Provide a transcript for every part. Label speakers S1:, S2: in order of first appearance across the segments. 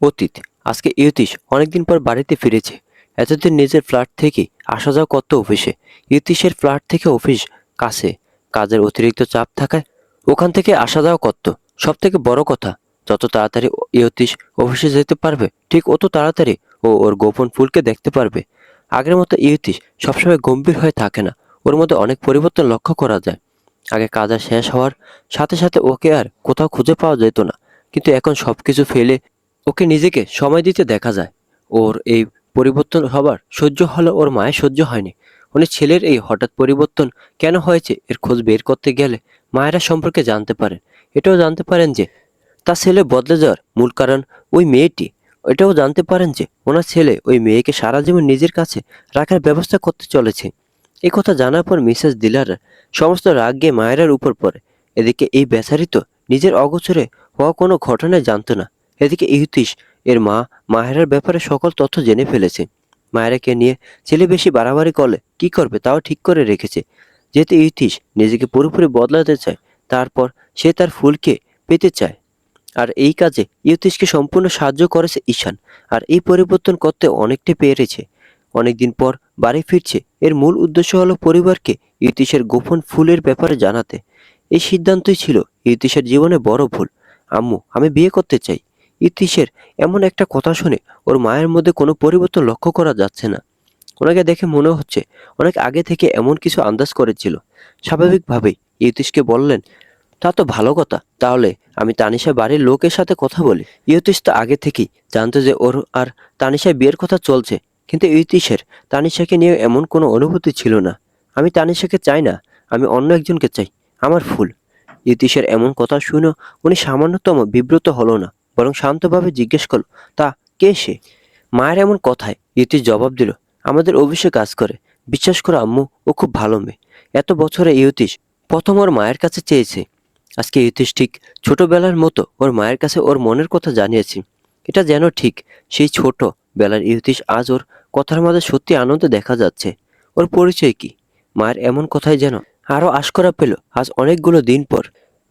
S1: অতীত। আজকে ইয়তীশ অনেকদিন পর বাড়িতে ফিরেছে। এতদিন নিজের ফ্ল্যাট থেকেই আসা যাওয়া করতো অফিসে। ইয়তীশের ফ্ল্যাট থেকে অফিস কাছে। কাজের অতিরিক্ত চাপ থাকায় ওখান থেকে আসা যাওয়া করতো। সব থেকে বড় কথা, যত তাড়াতাড়ি ইয়তীশ অফিসে যেতে পারবে ঠিক অত তাড়াতাড়ি ও ওর গোপন ফুলকে দেখতে পারবে। আগের মতো ইয়তীশ সবসময় গম্ভীর হয়ে থাকে না। ওর মধ্যে অনেক পরিবর্তন লক্ষ্য করা যায়। আগে কাজ শেষ হওয়ার সাথে সাথে ওকে আর কোথাও খুঁজে পাওয়া যেত না, কিন্তু এখন সবকিছু ফেলে ওকে নিজেকে সময় দিতে দেখা যায়। ওর এই পরিবর্তন হবার সহ্য হলেও ওর মায়ের সহ্য হয়নি। উনি ছেলের এই হঠাৎ পরিবর্তন কেন হয়েছে এর খোঁজ বের করতে গেলে মায়েরা সম্পর্কে জানতে পারেন। এটাও জানতে পারেন যে তার ছেলে বদলে যাওয়ার মূল কারণ ওই মেয়েটি। এটাও জানতে পারেন যে ওনার ছেলে ওই মেয়েকে সারা জীবন নিজের কাছে রাখার ব্যবস্থা করতে চলেছে। এই কথা জানার পর মিসেস দিলার সমস্ত রাগ গিয়ে মায়েরার উপর পড়ে। এদিকে এই বেচারি তো নিজের অগোচরে হওয়া কোনো ঘটনায় জানতো না। এদিকে ইহতিশ এর মা মাহেরার ব্যাপারে সকল তথ্য জেনে ফেলেছে। মায়েরাকে নিয়ে ছেলে বেশি বাড়াবাড়ি করলে কি করবে তাও ঠিক করে রেখেছে। যেহেতু ইহতিশ নিজেকে পুরোপুরি বদলাতে চায়, তারপর সে তার ফুলকে পেতে চায়। আর এই কাজে ইহতিশকে সম্পূর্ণ সাহায্য করেছে ঈশান। আর এই পরিবর্তন করতে অনেকটাই পেরেছে। অনেকদিন পর বাড়ি ফিরছে, এর মূল উদ্দেশ্য হলো পরিবারকে ইহতিশের গোপন ফুলের ব্যাপারে জানাতে। এই সিদ্ধান্তই ছিল ইহতিশের জীবনে বড় ভুল। আম্মু, আমি বিয়ে করতে চাই। ইহতিশের এমন একটা কথা শুনে ওর মায়ের মধ্যে কোনো পরিবর্তন লক্ষ্য করা যাচ্ছে না। ওনাকে দেখে মনে হচ্ছে অনেক আগে থেকে এমন কিছু আন্দাজ করেছিল। স্বাভাবিকভাবেই ইহতিশকে বললেন, তা তো ভালো কথা। তাহলে আমি তানিশা বাড়ির লোকের সাথে কথা বলি। ইহতিশ তো আগে থেকেই জানতো যে ওর আর তানিশার বিয়ের কথা চলছে, কিন্তু ইহতিশের তানিশাকে নিয়ে এমন কোনো অনুভূতি ছিল না। আমি তানিশাকে চাই না, আমি অন্য একজনকে চাই, আমার ফুল। ইহতিশের এমন কথা শুনে উনি সামান্যতম বিব্রত হলো না, বরং শান্তভাবে জিজ্ঞেস করলো, তা কে সে? মায়ের এমন কথায় ইহতিশ জবাব দিল, আমাদের অফিসে কাজ করে। বিশ্বাস করো আম্মু, ও খুব ভালো মেয়ে। এত বছরে ইহতিশ প্রথম ওর মায়ের কাছে চেয়েছে। আজকে ইতিশ ঠিক ছোটবেলার মতো ওর মায়ের কাছে ওর মনের কথা জানিয়েছি। এটা যেন ঠিক সেই ছোট বেলার ইতিশ আজ ওর কথার মাঝে সত্যি আনন্দ দেখা যাচ্ছে। ওর পরিচয় কি? মায়ের এমন কথাই যেন আরো আশকরা পেল আজ অনেকগুলো দিন পর।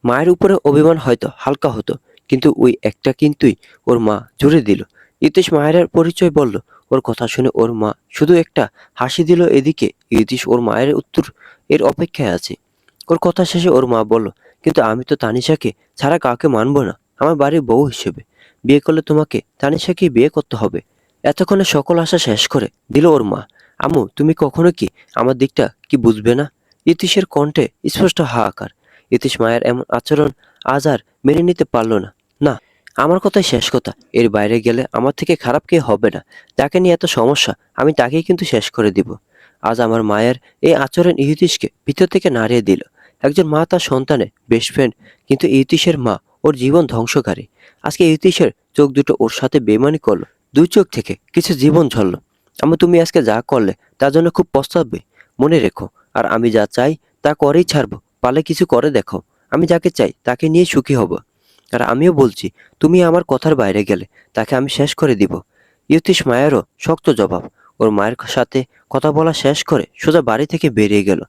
S1: মায়ের উপরে অভিমান হয়তো হালকা হতো, কিন্তু ওই একটা কিন্তুই ওর মা জুড়ে দিল। ইতিশ মায়ের পরিচয় বলল। ওর কথা শুনে ওর মা শুধু একটা হাসি দিল। এদিকে ইতিশ ওর মায়ের উত্তর এর অপেক্ষায় আছে। ওর কথা শেষে ওর মা বলল, কিন্তু আমি তো তানিশাকে ছাড়া কাউকে মানবো না আমার বাড়ির বউ হিসেবে। বিয়ে করলে তোমাকে তানিশাকেই বিয়ে করতে হবে। এতক্ষণে সকল আশা শেষ করে দিল ওর মা। আম্মু, তুমি কখনো কি আমার দিকটা কি বুঝবে না? ইতিশের কণ্ঠে স্পষ্ট হাহাকার। ইতিশ মায়ের এমন আচরণ আজ আর মেনে নিতে পারল না। না, আমার কথাই শেষ কথা। এর বাইরে গেলে আমার থেকে খারাপ কে হবে না। যাকে নিয়ে এত সমস্যা আমি তাকেই কিন্তু শেষ করে দিব। আজ আমার মায়ের এই আচরণ ইতিশকে ভিতর থেকে নাড়িয়ে দিল। একজন মা তার সন্তানের বেস্ট ফ্রেন্ড, কিন্তু ইতিশের মা ওর জীবন ধ্বংসকারী। আজকে ইতিশের চোখ দুটো ওর সাথে বেইমানি করলো। দুই চোখ থেকে কিছু জীবন ঝরলো। আমি তুমি আজকে যা করলে তার জন্য খুব পস্তাবে, মনে রেখো। আর আমি যা চাই তা করেই ছাড়বো। পারলে কিছু করে দেখো। আমি যাকে চাই তাকে নিয়ে সুখী হব। আর আমিও বলছি, তুমি আমার কথার বাইরে গেলে তাকে আমি শেষ করে দিব। ইয়তীশ মায়েরও শক্ত জবাব। ওর মায়ের সাথে কথা বলা শেষ করে সোজা বাড়ি থেকে বেরিয়ে গেল।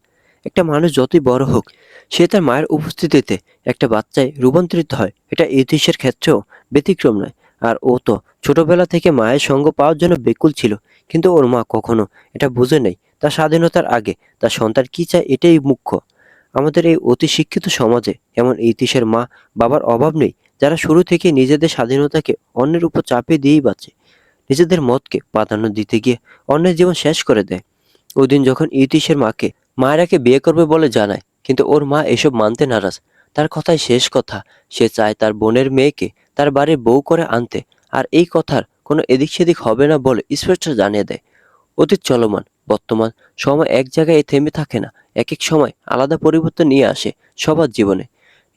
S1: একটা মানুষ যতই বড় হোক, সে তার মায়ের উপস্থিতিতে একটা বাচ্চায় রূপান্তরিত হয়। এটা ইতিহাসের ক্ষেত্রেও ব্যতিক্রম নয়। আর ও তো ছোটবেলা থেকে মায়ের সঙ্গ পাওয়ার জন্য বেকুল ছিল, কিন্তু ওর মা কখনো এটা বুঝে নেই। তার স্বাধীনতার আগে তার সন্তান কি চায় এটাই মুখ্য। আমাদের এই অতি শিক্ষিত সমাজে এমন ইতিহাসের মা বাবার অভাব নেই, যারা শুরু থেকে নিজেদের স্বাধীনতাকে অন্যের উপর চাপিয়ে দিয়েই বাঁচে। নিজেদের মতকে প্রাধান্য দিতে গিয়ে অন্যের জীবন শেষ করে দেয়। ওই দিন যখন ইতিশের মাকে মায়েরাকে বিয়ে করবে বলে জানায়, কিন্তু ওর মা এসব মানতে নারাজ। তার কথাই শেষ কথা। সে চায় তার বোনের মেয়েকে তার বাড়ির বউ করে আনতে। আর এই কথার কোনো এদিক সেদিক হবে না বলে স্পষ্ট জানিয়ে দেয়। অতীত চলমান, বর্তমান সময় এক জায়গায় থেমে থাকে না। এক এক সময় আলাদা পরিবর্তন নিয়ে আসে সবার জীবনে।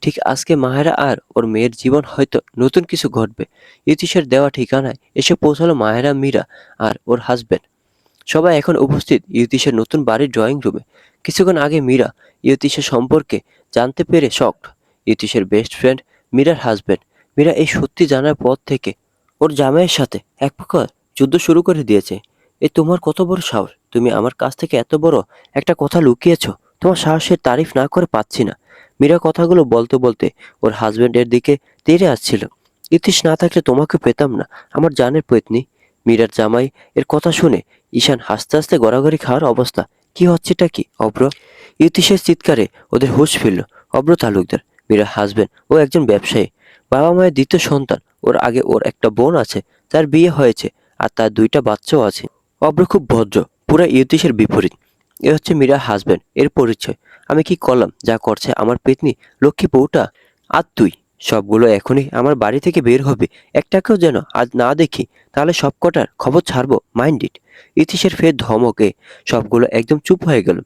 S1: ঠিক আজকে মাহেরা আর ওর মেয়ের জীবন হয়তো নতুন কিছু ঘটবে। ইতিশের দেওয়া ঠিকানায় এসে পৌঁছালো মাহেরা, মীরা আর ওর হাজবেন্ড। সবাই এখন উপস্থিত ইয়তীশের নতুন বাড়ির ড্রয়িং রুমে। কিছুক্ষণ আগে মীরা ইয়তীশের সম্পর্কে জানতে পেরে শকড। ইয়তীশের বেস্ট ফ্রেন্ড মীরার হাজবেন্ড। মীরা এই সত্যি জানার পর থেকে ওর জামাইয়ের সাথে এক প্রকার যুদ্ধ শুরু করে দিয়েছে। এ তোমার কত বড় সাহস! তুমি আমার কাছ থেকে এত বড় একটা কথা লুকিয়েছো। তোমার সাহসের তারিফ না করে পাচ্ছি না। মীরা কথাগুলো বলতে বলতে ওর হাজবেন্ডের দিকে তেড়ে আসছিল। ইতিশ না থাকলে তোমাকে পেতাম না, আমার জানের পত্নী। মীরার জামাই এর কথা শুনে ঈশান হাসতে হাসতে গড়াগড়ি খাওয়ার অবস্থা। কি হচ্ছেটা কি অব্র? ইতিশের চিৎকারে ওদের হুঁশ ফিরল। অব্র তালুকদার, মীরা হাসবেন্ড, ও একজন ব্যবসায়ী, বাবা মায়ের দ্বিতীয় সন্তান। ওর আগে ওর একটা বোন আছে, তার বিয়ে হয়েছে, আর তার দুইটা বাচ্চাও আছে। অব্র খুব ভদ্র, পুরা ইতিশের বিপরীত। এ হচ্ছে মীরা হাসবেন্ড, এর পরিচয়। আমি কি করলাম যা করছে আমার পেতনি লক্ষ্মী বউটা? আর তুই, সবগুলো এখনই আমার বাড়ি থেকে বের হবে। একটাকেও যেন আজ না দেখি, তাহলে সব কটার খবর ছাড়বো, মাইন্ড ইট। ইতিশের ফের ধমকে সবগুলো একদম চুপ হয়ে গেল।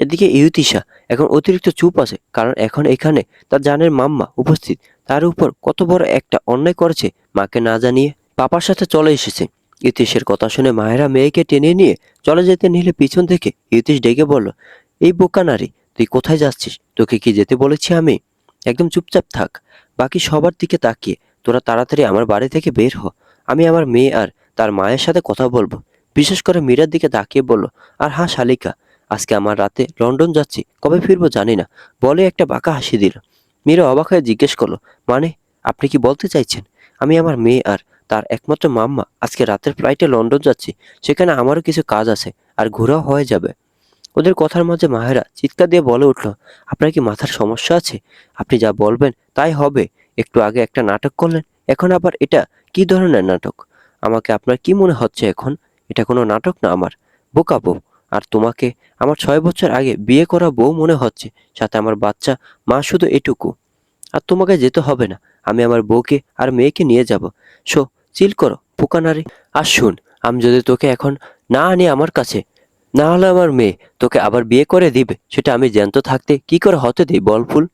S1: এদিকে ইউতিশা এখন অতিরিক্ত চুপ আছে, কারণ এখন এখানে তার জানের মাম্মা উপস্থিত। তার উপর কত বড় একটা অন্যায় করেছে, মাকে না জানিয়ে পাপার সাথে চলে এসেছে। ইতিশের কথা শুনে মায়েরা মেয়েকে টেনে নিয়ে চলে যেতে নিলে পিছন থেকে ইতিশ ডেকে বলল, এই বোকা নারী, তুই কোথায় যাচ্ছিস? তোকে কি যেতে বলেছি আমি? একদম চুপচাপ থাক। বাকি সবার দিকে তাকিয়ে তোরা তাড়াতাড়ি আমার বাড়ি থেকে বের হ। আমি আমার মেয়ে আর তার মায়ের সাথে কথা বলবো। বিশেষ করে মীরার দিকে তাকিয়ে বলল, আর হ্যাঁ শালিকা, আজকে আমার রাতে লন্ডন যাচ্ছি, কবে ফিরবো জানি না, বলে একটা বাঁকা হাসি দিল। মীরা অবাক হয়ে জিজ্ঞেস করলো, মানে আপনি কি বলতে চাইছেন আমি আমার মেয়ে আর তার একমাত্র মাম্মা আজকে রাতের ফ্লাইটে লন্ডন যাচ্ছি? সেখানে আমারও কিছু কাজ আছে, আর ঘোরাও হয়ে যাবে। ওদের কথার মাঝে মাহেরা চিৎকার দিয়ে বলে উঠল, আপনার কি মাথার সমস্যা আছে? আপনি যা বলবেন তাই হবে। একটু আগে একটা নাটক করলেন, এখন আবার এটা কি ধরনের নাটক? আমাকে আপনার কি মনে হচ্ছে এখন? এটা কোনো নাটক না আমার, বোকা বউ। আর তোমাকে আমার 6 বছর আগে বিয়ে করা বউ মনে হচ্ছে, সাথে আমার বাচ্চা, মা শুধু এটুকু। আর তোমাকে যেতে হবে না, আমি আমার বউকে আর মেয়েকে নিয়ে যাব। শো, চিল করো পোকা নারী। আর শুন, আমি যদি তোকে এখন না আনি আমার কাছে, না হলে আমার মেয়ে তোকে আবার বিয়ে করে দিবে, সেটা আমি জ্যান্ত থাকতে কি করে হতে দিই বল ফুল?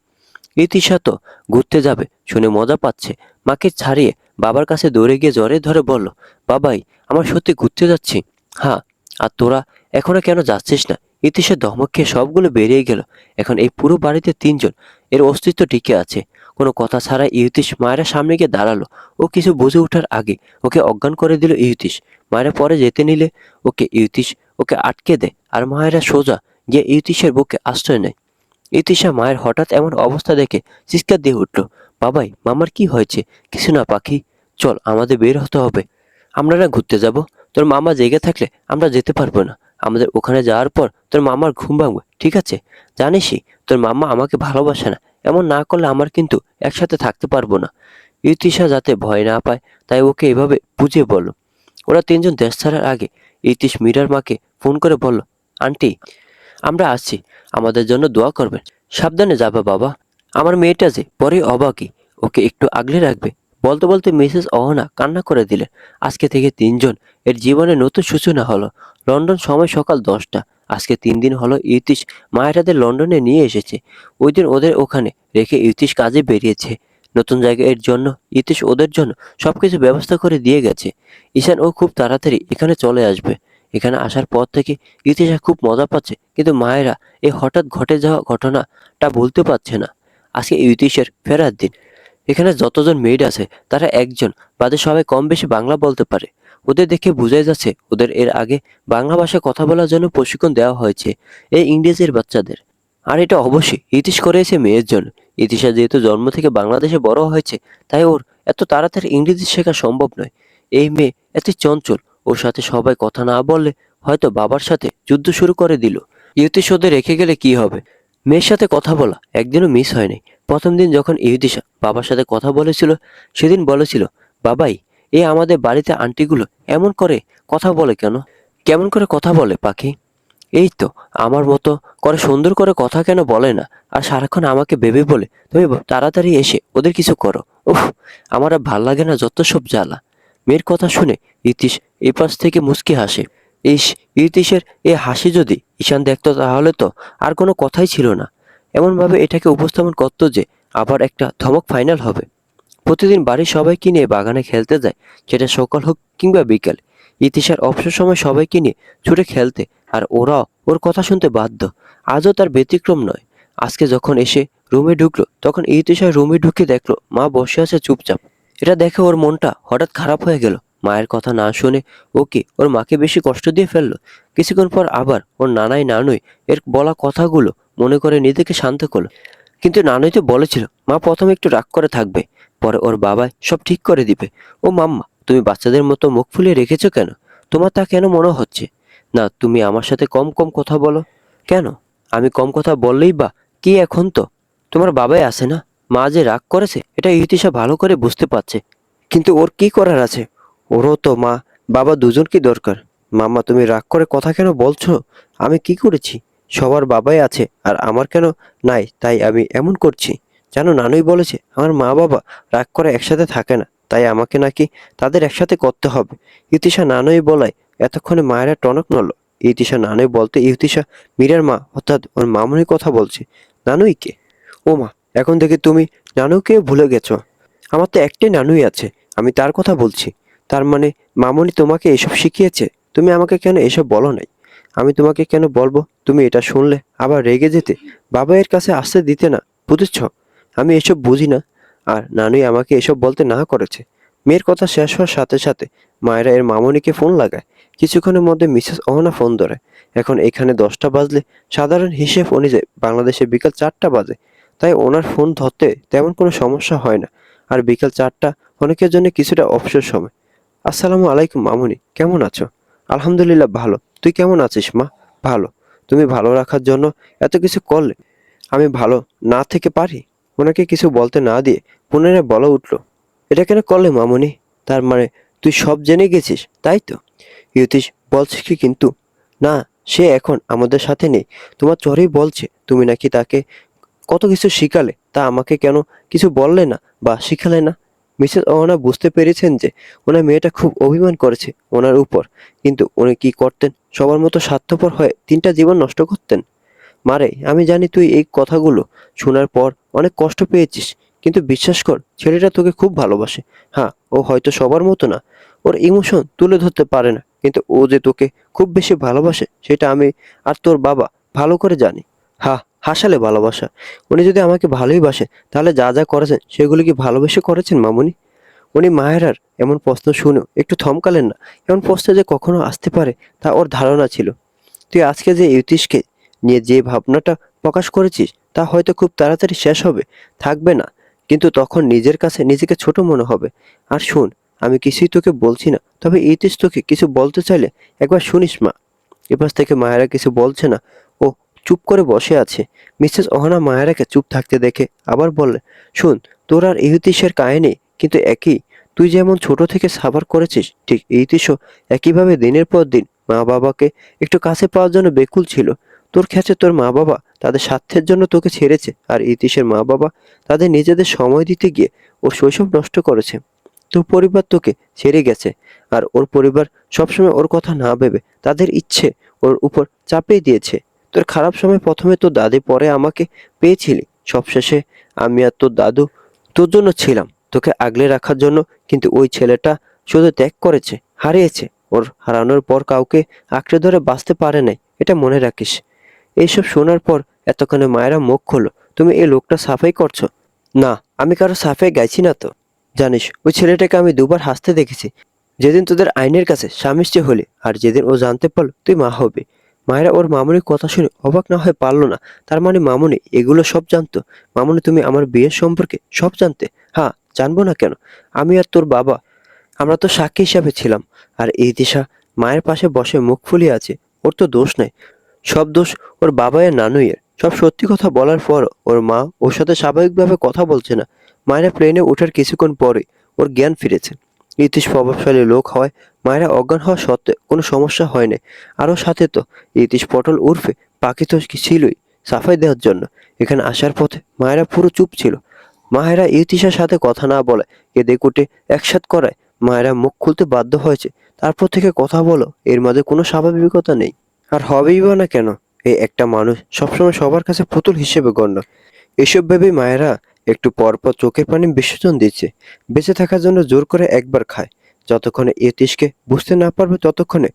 S1: ইতিশা তো ঘুরতে যাবে শুনে মজা পাচ্ছে। মাকে ছাড়িয়ে বাবার কাছে দৌড়ে গিয়ে জ্বরে ধরে বলল, বাবাই, আমার সত্যি ঘুরতে যাচ্ছি। হ্যাঁ, আর তোরা এখনো কেন যাচ্ছিস না? ইতিশের ধমক খেয়ে সবগুলো বেরিয়ে গেল। এখন এই পুরো বাড়িতে তিনজন, এর অস্তিত্ব টিকে আছে। কোনো কথা ছাড়াই ইউতিশ মায়েরা সামনে গিয়ে দাঁড়ালো। ও কিছু বুঝে ওঠার আগে ওকে অজ্ঞান করে দিল ইউতিশ। মায়েরা পরে যেতে নিলে ইউতিশ ওকে আটকে দেয়, আর মায়েরা সোজা গিয়ে ইউতিশের বুকে আশ্রয় নেয়। ইতিশা মায়ের হঠাৎ এমন অবস্থা দেখে চিৎকার দিয়ে উঠল, বাবাই, মামার কি হয়েছে? কিছু না পাখি, চল আমাদের বের হতে হবে। আমরা না ঘুরতে যাব? তোর মামা জেগে থাকলে আমরা যেতে পারবো না। আমাদের ওখানে যাওয়ার পর তোর মামার ঘুম ভাঙবে, ঠিক আছে? জানিসই তোর মামা আমাকে ভালোবাসে না। এমন না করলে আমার কিন্তু একসাথে থাকতে পারবো না। ইতিশা যাতে ভয় না পায়, তাই ওকে এভাবে বুঝিয়ে বলল। ওরা তিনজন দেশ ছাড়ার আগে ইতিশ মীরার মাকে ফোন করে বলল, আন্টি, আমরা আসছি, আমাদের জন্য দোয়া করবেন। সাবধানে যাবা বাবা। আমার মেয়েটা যে পরে অবাকই, ওকে একটু আগলে রাখবে। বলতে বলতে মিসেস অহনা কান্না করে দিলেন। আজকে থেকে তিনজন এর জীবনে নতুন সূচনা হলো। লন্ডন সময় সকাল 10টা। আজকে 3 দিন হলো ইতিশ মায়েরাদের লন্ডনে নিয়ে এসেছে। ওই দিন ওদের ওখানে রেখে ইতিশ কাজে বেরিয়েছে। নতুন জায়গায় এর জন্য ইতিশ ওদের জন্য সবকিছু ব্যবস্থা করে দিয়ে গেছে। ঈশান ও খুব তাড়াতাড়ি এখানে চলে আসবে। এখানে আসার পর থেকে ইতিশা খুব মজা পাচ্ছে, কিন্তু মায়েরা এই হঠাৎ ঘটে যাওয়া ঘটনাটা ভুলতে পারছে না। আজকে ইতিশের ফেরার দিন। এখানে যতজন মেয়েড আছে তারা একজন বাদে সবাই কম বেশি বাংলা বলতে পারে। ওদের দেখে বোঝাই যাচ্ছে ওদের এর আগে বাংলা ভাষায় কথা বলার জন্য প্রশিক্ষণ দেওয়া হয়েছে এই ইংরেজের বাচ্চাদের। আর এটা অবশ্যই ইতিশ করেছে মেয়ের জন্য। ইতিশা যেহেতু জন্ম থেকে বাংলাদেশে বড় হয়েছে, তাই ওর এত তাড়াতাড়ি ইংরেজি শেখা সম্ভব নয়। এই মেয়ে এত চঞ্চল, ওর সাথে সবাই কথা না বললে হয়তো বাবার সাথে যুদ্ধ শুরু করে দিল। ইতিশ ওদের রেখে গেলে কি হবে? মেয়ের সাথে কথা বলা একদিনও মিস হয়নি। প্রথম দিন যখন ইহুদিশা বাবার সাথে কথা বলেছিল, সেদিন বলেছিল, বাবাই, এই আমাদের বাড়িতে আন্টিগুলো এমন করে কথা বলে কেন? কেমন করে কথা বলে পাখি? এই তো আমার মতো করে সুন্দর করে কথা কেন বলে না? আর সারাক্ষণ আমাকে বেবি বলে। তুমি তাড়াতাড়ি এসে ওদের কিছু করো। উফ, আমার আর ভাল লাগে না যত সব জ্বালা। মেয়ের কথা শুনে ইতিশ এপাশ থেকে মুচকি হাসে। ইস, ইতিশের এই হাসি যদি ঈশান দেখতো তাহলে তো আর কোনো কথাই ছিল না। এমনভাবে এটাকে উপস্থাপন করতো যে আবার একটা ধমক ফাইনাল হবে। প্রতিদিন বাড়ির সবাইকে নিয়ে বাগানে খেলতে যায়, সেটা সকাল হোক কিংবা বিকাল। ইতিশার অবসর সময় সবাইকে নিয়ে ছুটে খেলতে, আর ওরাও ওর কথা শুনতে বাধ্য। আজও তার ব্যতিক্রম নয়। আজকে যখন এসে রুমে ঢুকলো, তখন ইতিশার রুমে ঢুকে দেখলো মা বসে আছে চুপচাপ। এটা দেখে ওর মনটা হঠাৎ খারাপ হয়ে গেল। মায়ের কথা না শুনে ওর মাকে বেশি কষ্ট দিয়ে ফেললো। কিছুক্ষণ পর আবার ওর নানুই এর বলা কথাগুলো মনে করে নিজেকে শান্ত করলো। কিন্তু নানুই তো বলেছিল মা প্রথমে একটু রাগ করে থাকবে, পরে ওর বাবাই সব ঠিক করে দিবে। ও মাম্মা, তুমি বাচ্চাদের মতো মুখ ফুলিয়ে রেখেছো কেন? তোমার তা কেন মনে হচ্ছে? না, তুমি আমার সাথে কম কম কথা বলো কেন? আমি কম কথা বললেই বা কি, এখন তো তোমার বাবাই আছে না। মা যে রাগ করেছে এটা ইতিশা ভালো করে বুঝতে পারছে, কিন্তু ওর কি করার আছে? ওরও তো মা বাবা দুজনকে দরকার। মাম্মা, তুমি রাগ করে কথা কেন বলছো? আমি কি করেছি? সবার বাবাই আছে আর আমার কেন নাই, তাই আমি এমন করছি। জানো, নানুই বলেছে আমার মা বাবা রাগ করে একসাথে থাকে না, তাই আমাকে নাকি তাদের একসাথে করতে হবে। ইতিশা নানুই বলায় এতক্ষণে মায়েরা টনক নড়ল। ইতিশা নানুই বলতে ইতিশা মীরার মা অর্থাৎ ওর মামুনির কথা বলছে। নানুই কে? ও মা, এখন থেকে তুমি নানুকে ভুলে গেছো। আমার তো একটাই নানুই আছে, আমি তার কথা বলছি। তার মানে মামুনি তোমাকে এসব শিখিয়েছে? তুমি আমাকে কেন এসব বলো নাই? আমি তোমাকে কেন বলবো? তুমি এটা শুনলে আবার রেগে যেতে, বাবা এর কাছে আসতে দিতে না, বুঝেছ? আমি এসব বুঝি না। আর নানুই আমাকে এসব বলতে না করেছে। মেয়ের কথা শেষ হওয়ার সাথে সাথে মায়েরা এর মামুনিকে ফোন লাগায়। কিছুক্ষণের মধ্যে মিসেস অহনা ফোন ধরে। এখন এখানে 10টা বাজলে সাধারণ হিসেব অনুযায়ী বাংলাদেশে বিকাল 4টা বাজে, তাই ওনার ফোন ধরতে তেমন কোনো সমস্যা হয় না। আর বিকাল 4টা অনেকের জন্য কিছুটা অবসর সময়। আসসালামু আলাইকুম মামুনি, কেমন আছো? আলহামদুলিল্লাহ ভালো। তুই কেমন আছিস মা? ভালো। তুমি ভালো রাখার জন্য এত কিছু করলে, আমি ভালো না থেকে পারি? ওনাকে কিছু বলতে না দিয়ে পুনরায় বলা উঠল, এটা কেন করলে মামুনি? তার মানে তুই সব জেনে গেছিস, তাই তো? ইউতিশ বলছে কি কিন্তু? না, সে এখন আমাদের সাথে নেই। তোমার চরেই বলছে তুমি নাকি তাকে কত কিছু শিখালে, তা আমাকে কেন কিছু বললে না বা শিখালে না? মিসেস অহনা বুঝতে পেরেছেন যে ওনার মেয়েটা খুব অভিমান করেছে ওনার উপর, কিন্তু উনি কি করতেন? সবার মতো স্বার্থপর হয়ে 3টা জীবন নষ্ট করতেন? মারে, আমি জানি তুই এই কথাগুলো শোনার পর অনেক কষ্ট পেয়েছিস, কিন্তু বিশ্বাস কর, ছেলেটা তোকে খুব ভালোবাসে। হ্যাঁ, ও হয়তো সবার মতো না, ওর ইমোশন তুলে ধরতে পারে না, কিন্তু ও যে তোকে খুব বেশি ভালোবাসে সেটা আমি আর তোর বাবা ভালো করে জানি। হ্যাঁ, হাসালে ভালোবাসা। উনি যদি আমাকে ভালোই বাসে, তাহলে যা যা করেছেন সেগুলো কি ভালোবেসে করেছেন মামুনি? উনি মায়েরার এমন প্রশ্ন শুনেও একটু থমকালেন না। এমন প্রশ্ন যে কখনো আসতে পারে তা ওর ধারণা ছিল। তুই আজকে যে ইউতিশকে নিয়ে যে ভাবনাটা প্রকাশ করেছিস তা হয়তো খুব তাড়াতাড়ি শেষ হবে, থাকবে না। কিন্তু তখন নিজের কাছে নিজেকে ছোট মনে হবে। আর শোন, আমি কিছুই তোকে বলছি না, তবে ইউতিশ তোকে কিছু বলতে চাইলে একবার শুনিস মা। এপাশ থেকে মায়েরা কিছু বলছে না, ও চুপ করে বসে আছে। মিসেস অহনা মায়েরাকে চুপ থাকতে দেখে আবার বললে, শোন, তোর আর ইহুতিশের কাহিনী কিন্তু একই। তুই যেমন ছোট থেকে সাফার করেছিস, ঠিক ইহুতিশও একইভাবে দিনের পর দিন মা বাবাকে একটু কাছে পাওয়ার জন্য বেকুল ছিল। তোর ক্ষেত্রে তোর মা বাবা তাদের স্বার্থের জন্য তোকে ছেড়েছে, আর ইতিশের মা বাবা তাদের নিজেদের সময় দিতে গিয়ে ওর শৈশব নষ্ট করেছে। তোর পরিবার তোকে ছেড়ে গেছে, আর ওর পরিবার সবসময় ওর কথা না ভেবে তাদের ইচ্ছে ওর উপর চাপিয়ে দিয়েছে। তোর খারাপ সময় প্রথমে তোর দাদি, পরে আমাকে পেয়েছিলি, সবশেষে আমি আর তোর দাদু তোর জন্য ছিলাম, তোকে আগলে রাখার জন্য। কিন্তু ওই ছেলেটা শুধু ত্যাগ করেছে, হারিয়েছে। ওর হারানোর পর কাউকে আঁকড়ে ধরে বাঁচতে পারে নাই, এটা মনে রাখিস। এইসব শোনার পর এতক্ষণে মায়েরা মুখ খোলো। তুমি এই লোকটা সাফাই করছো? না, আমি কারো সাফাই গাইছি না তো। জানিস, ওই ছেলেটাকে আমি 2বার হাসতে দেখেছি, যেদিন তোদের আইনের কাছে স্বামী স্ত্রী হলি, আর যেদিন ও জানতে পারলো তুই মা হবি। মায়েরা ওর মামুনির কথা শুনে অবাক না হয়ে পারলো না। তার মানে মামুনি এগুলো সব জানতো? মামুনি, তুমি আমার বিয়ের সম্পর্কে সব জানতে? হ্যাঁ, জানবো না কেন? আমি আর তোর বাবা, আমরা তো সাক্ষী হিসাবে ছিলাম। আর এই দিশা মায়ের পাশে বসে মুখ ফুলিয়ে আছে। ওর তো দোষ নাই, সব দোষ ওর বাবা আর নানুইয়ের। সব সত্যি কথা বলার পর ওর মা ওর সাথে স্বাভাবিকভাবে কথা বলছে না। মায়েরা প্লেনে ওঠার কিছুক্ষণ পরে ওর জ্ঞান ফিরেছে। ইতিশ প্রভাবশালী লোক হয়, মায়েরা অজ্ঞান হওয়া সত্ত্বেও কোনো সমস্যা হয় না। আরও সাথে তো ইতিশ পটল উর্ফে পাখি তো ছিলই সাফাই দেওয়ার জন্য। এখানে আসার পথে মায়েরা পুরো চুপ ছিল। মায়েরা ইতিশের সাথে কথা না বলে কেঁদে কুটে একসাথ করায় মায়েরা মুখ খুলতে বাধ্য হয়েছে। তারপর থেকে কথা বলো, এর মাঝে কোনো স্বাভাবিকতা নেই। আর হবেই বা না কেন? এই একটা মানুষ সবসময় সবার কাছে পুতুল হিসেবে গণ্য। এসব ভেবে মায়েরা একটু পর পর চোখের পানি বিসর্জন দিচ্ছে। বেঁচে থাকার জন্য জোর করে একবার খায়। যতক্ষণে ইতিশকে বুঝতে না পারবে ততক্ষণে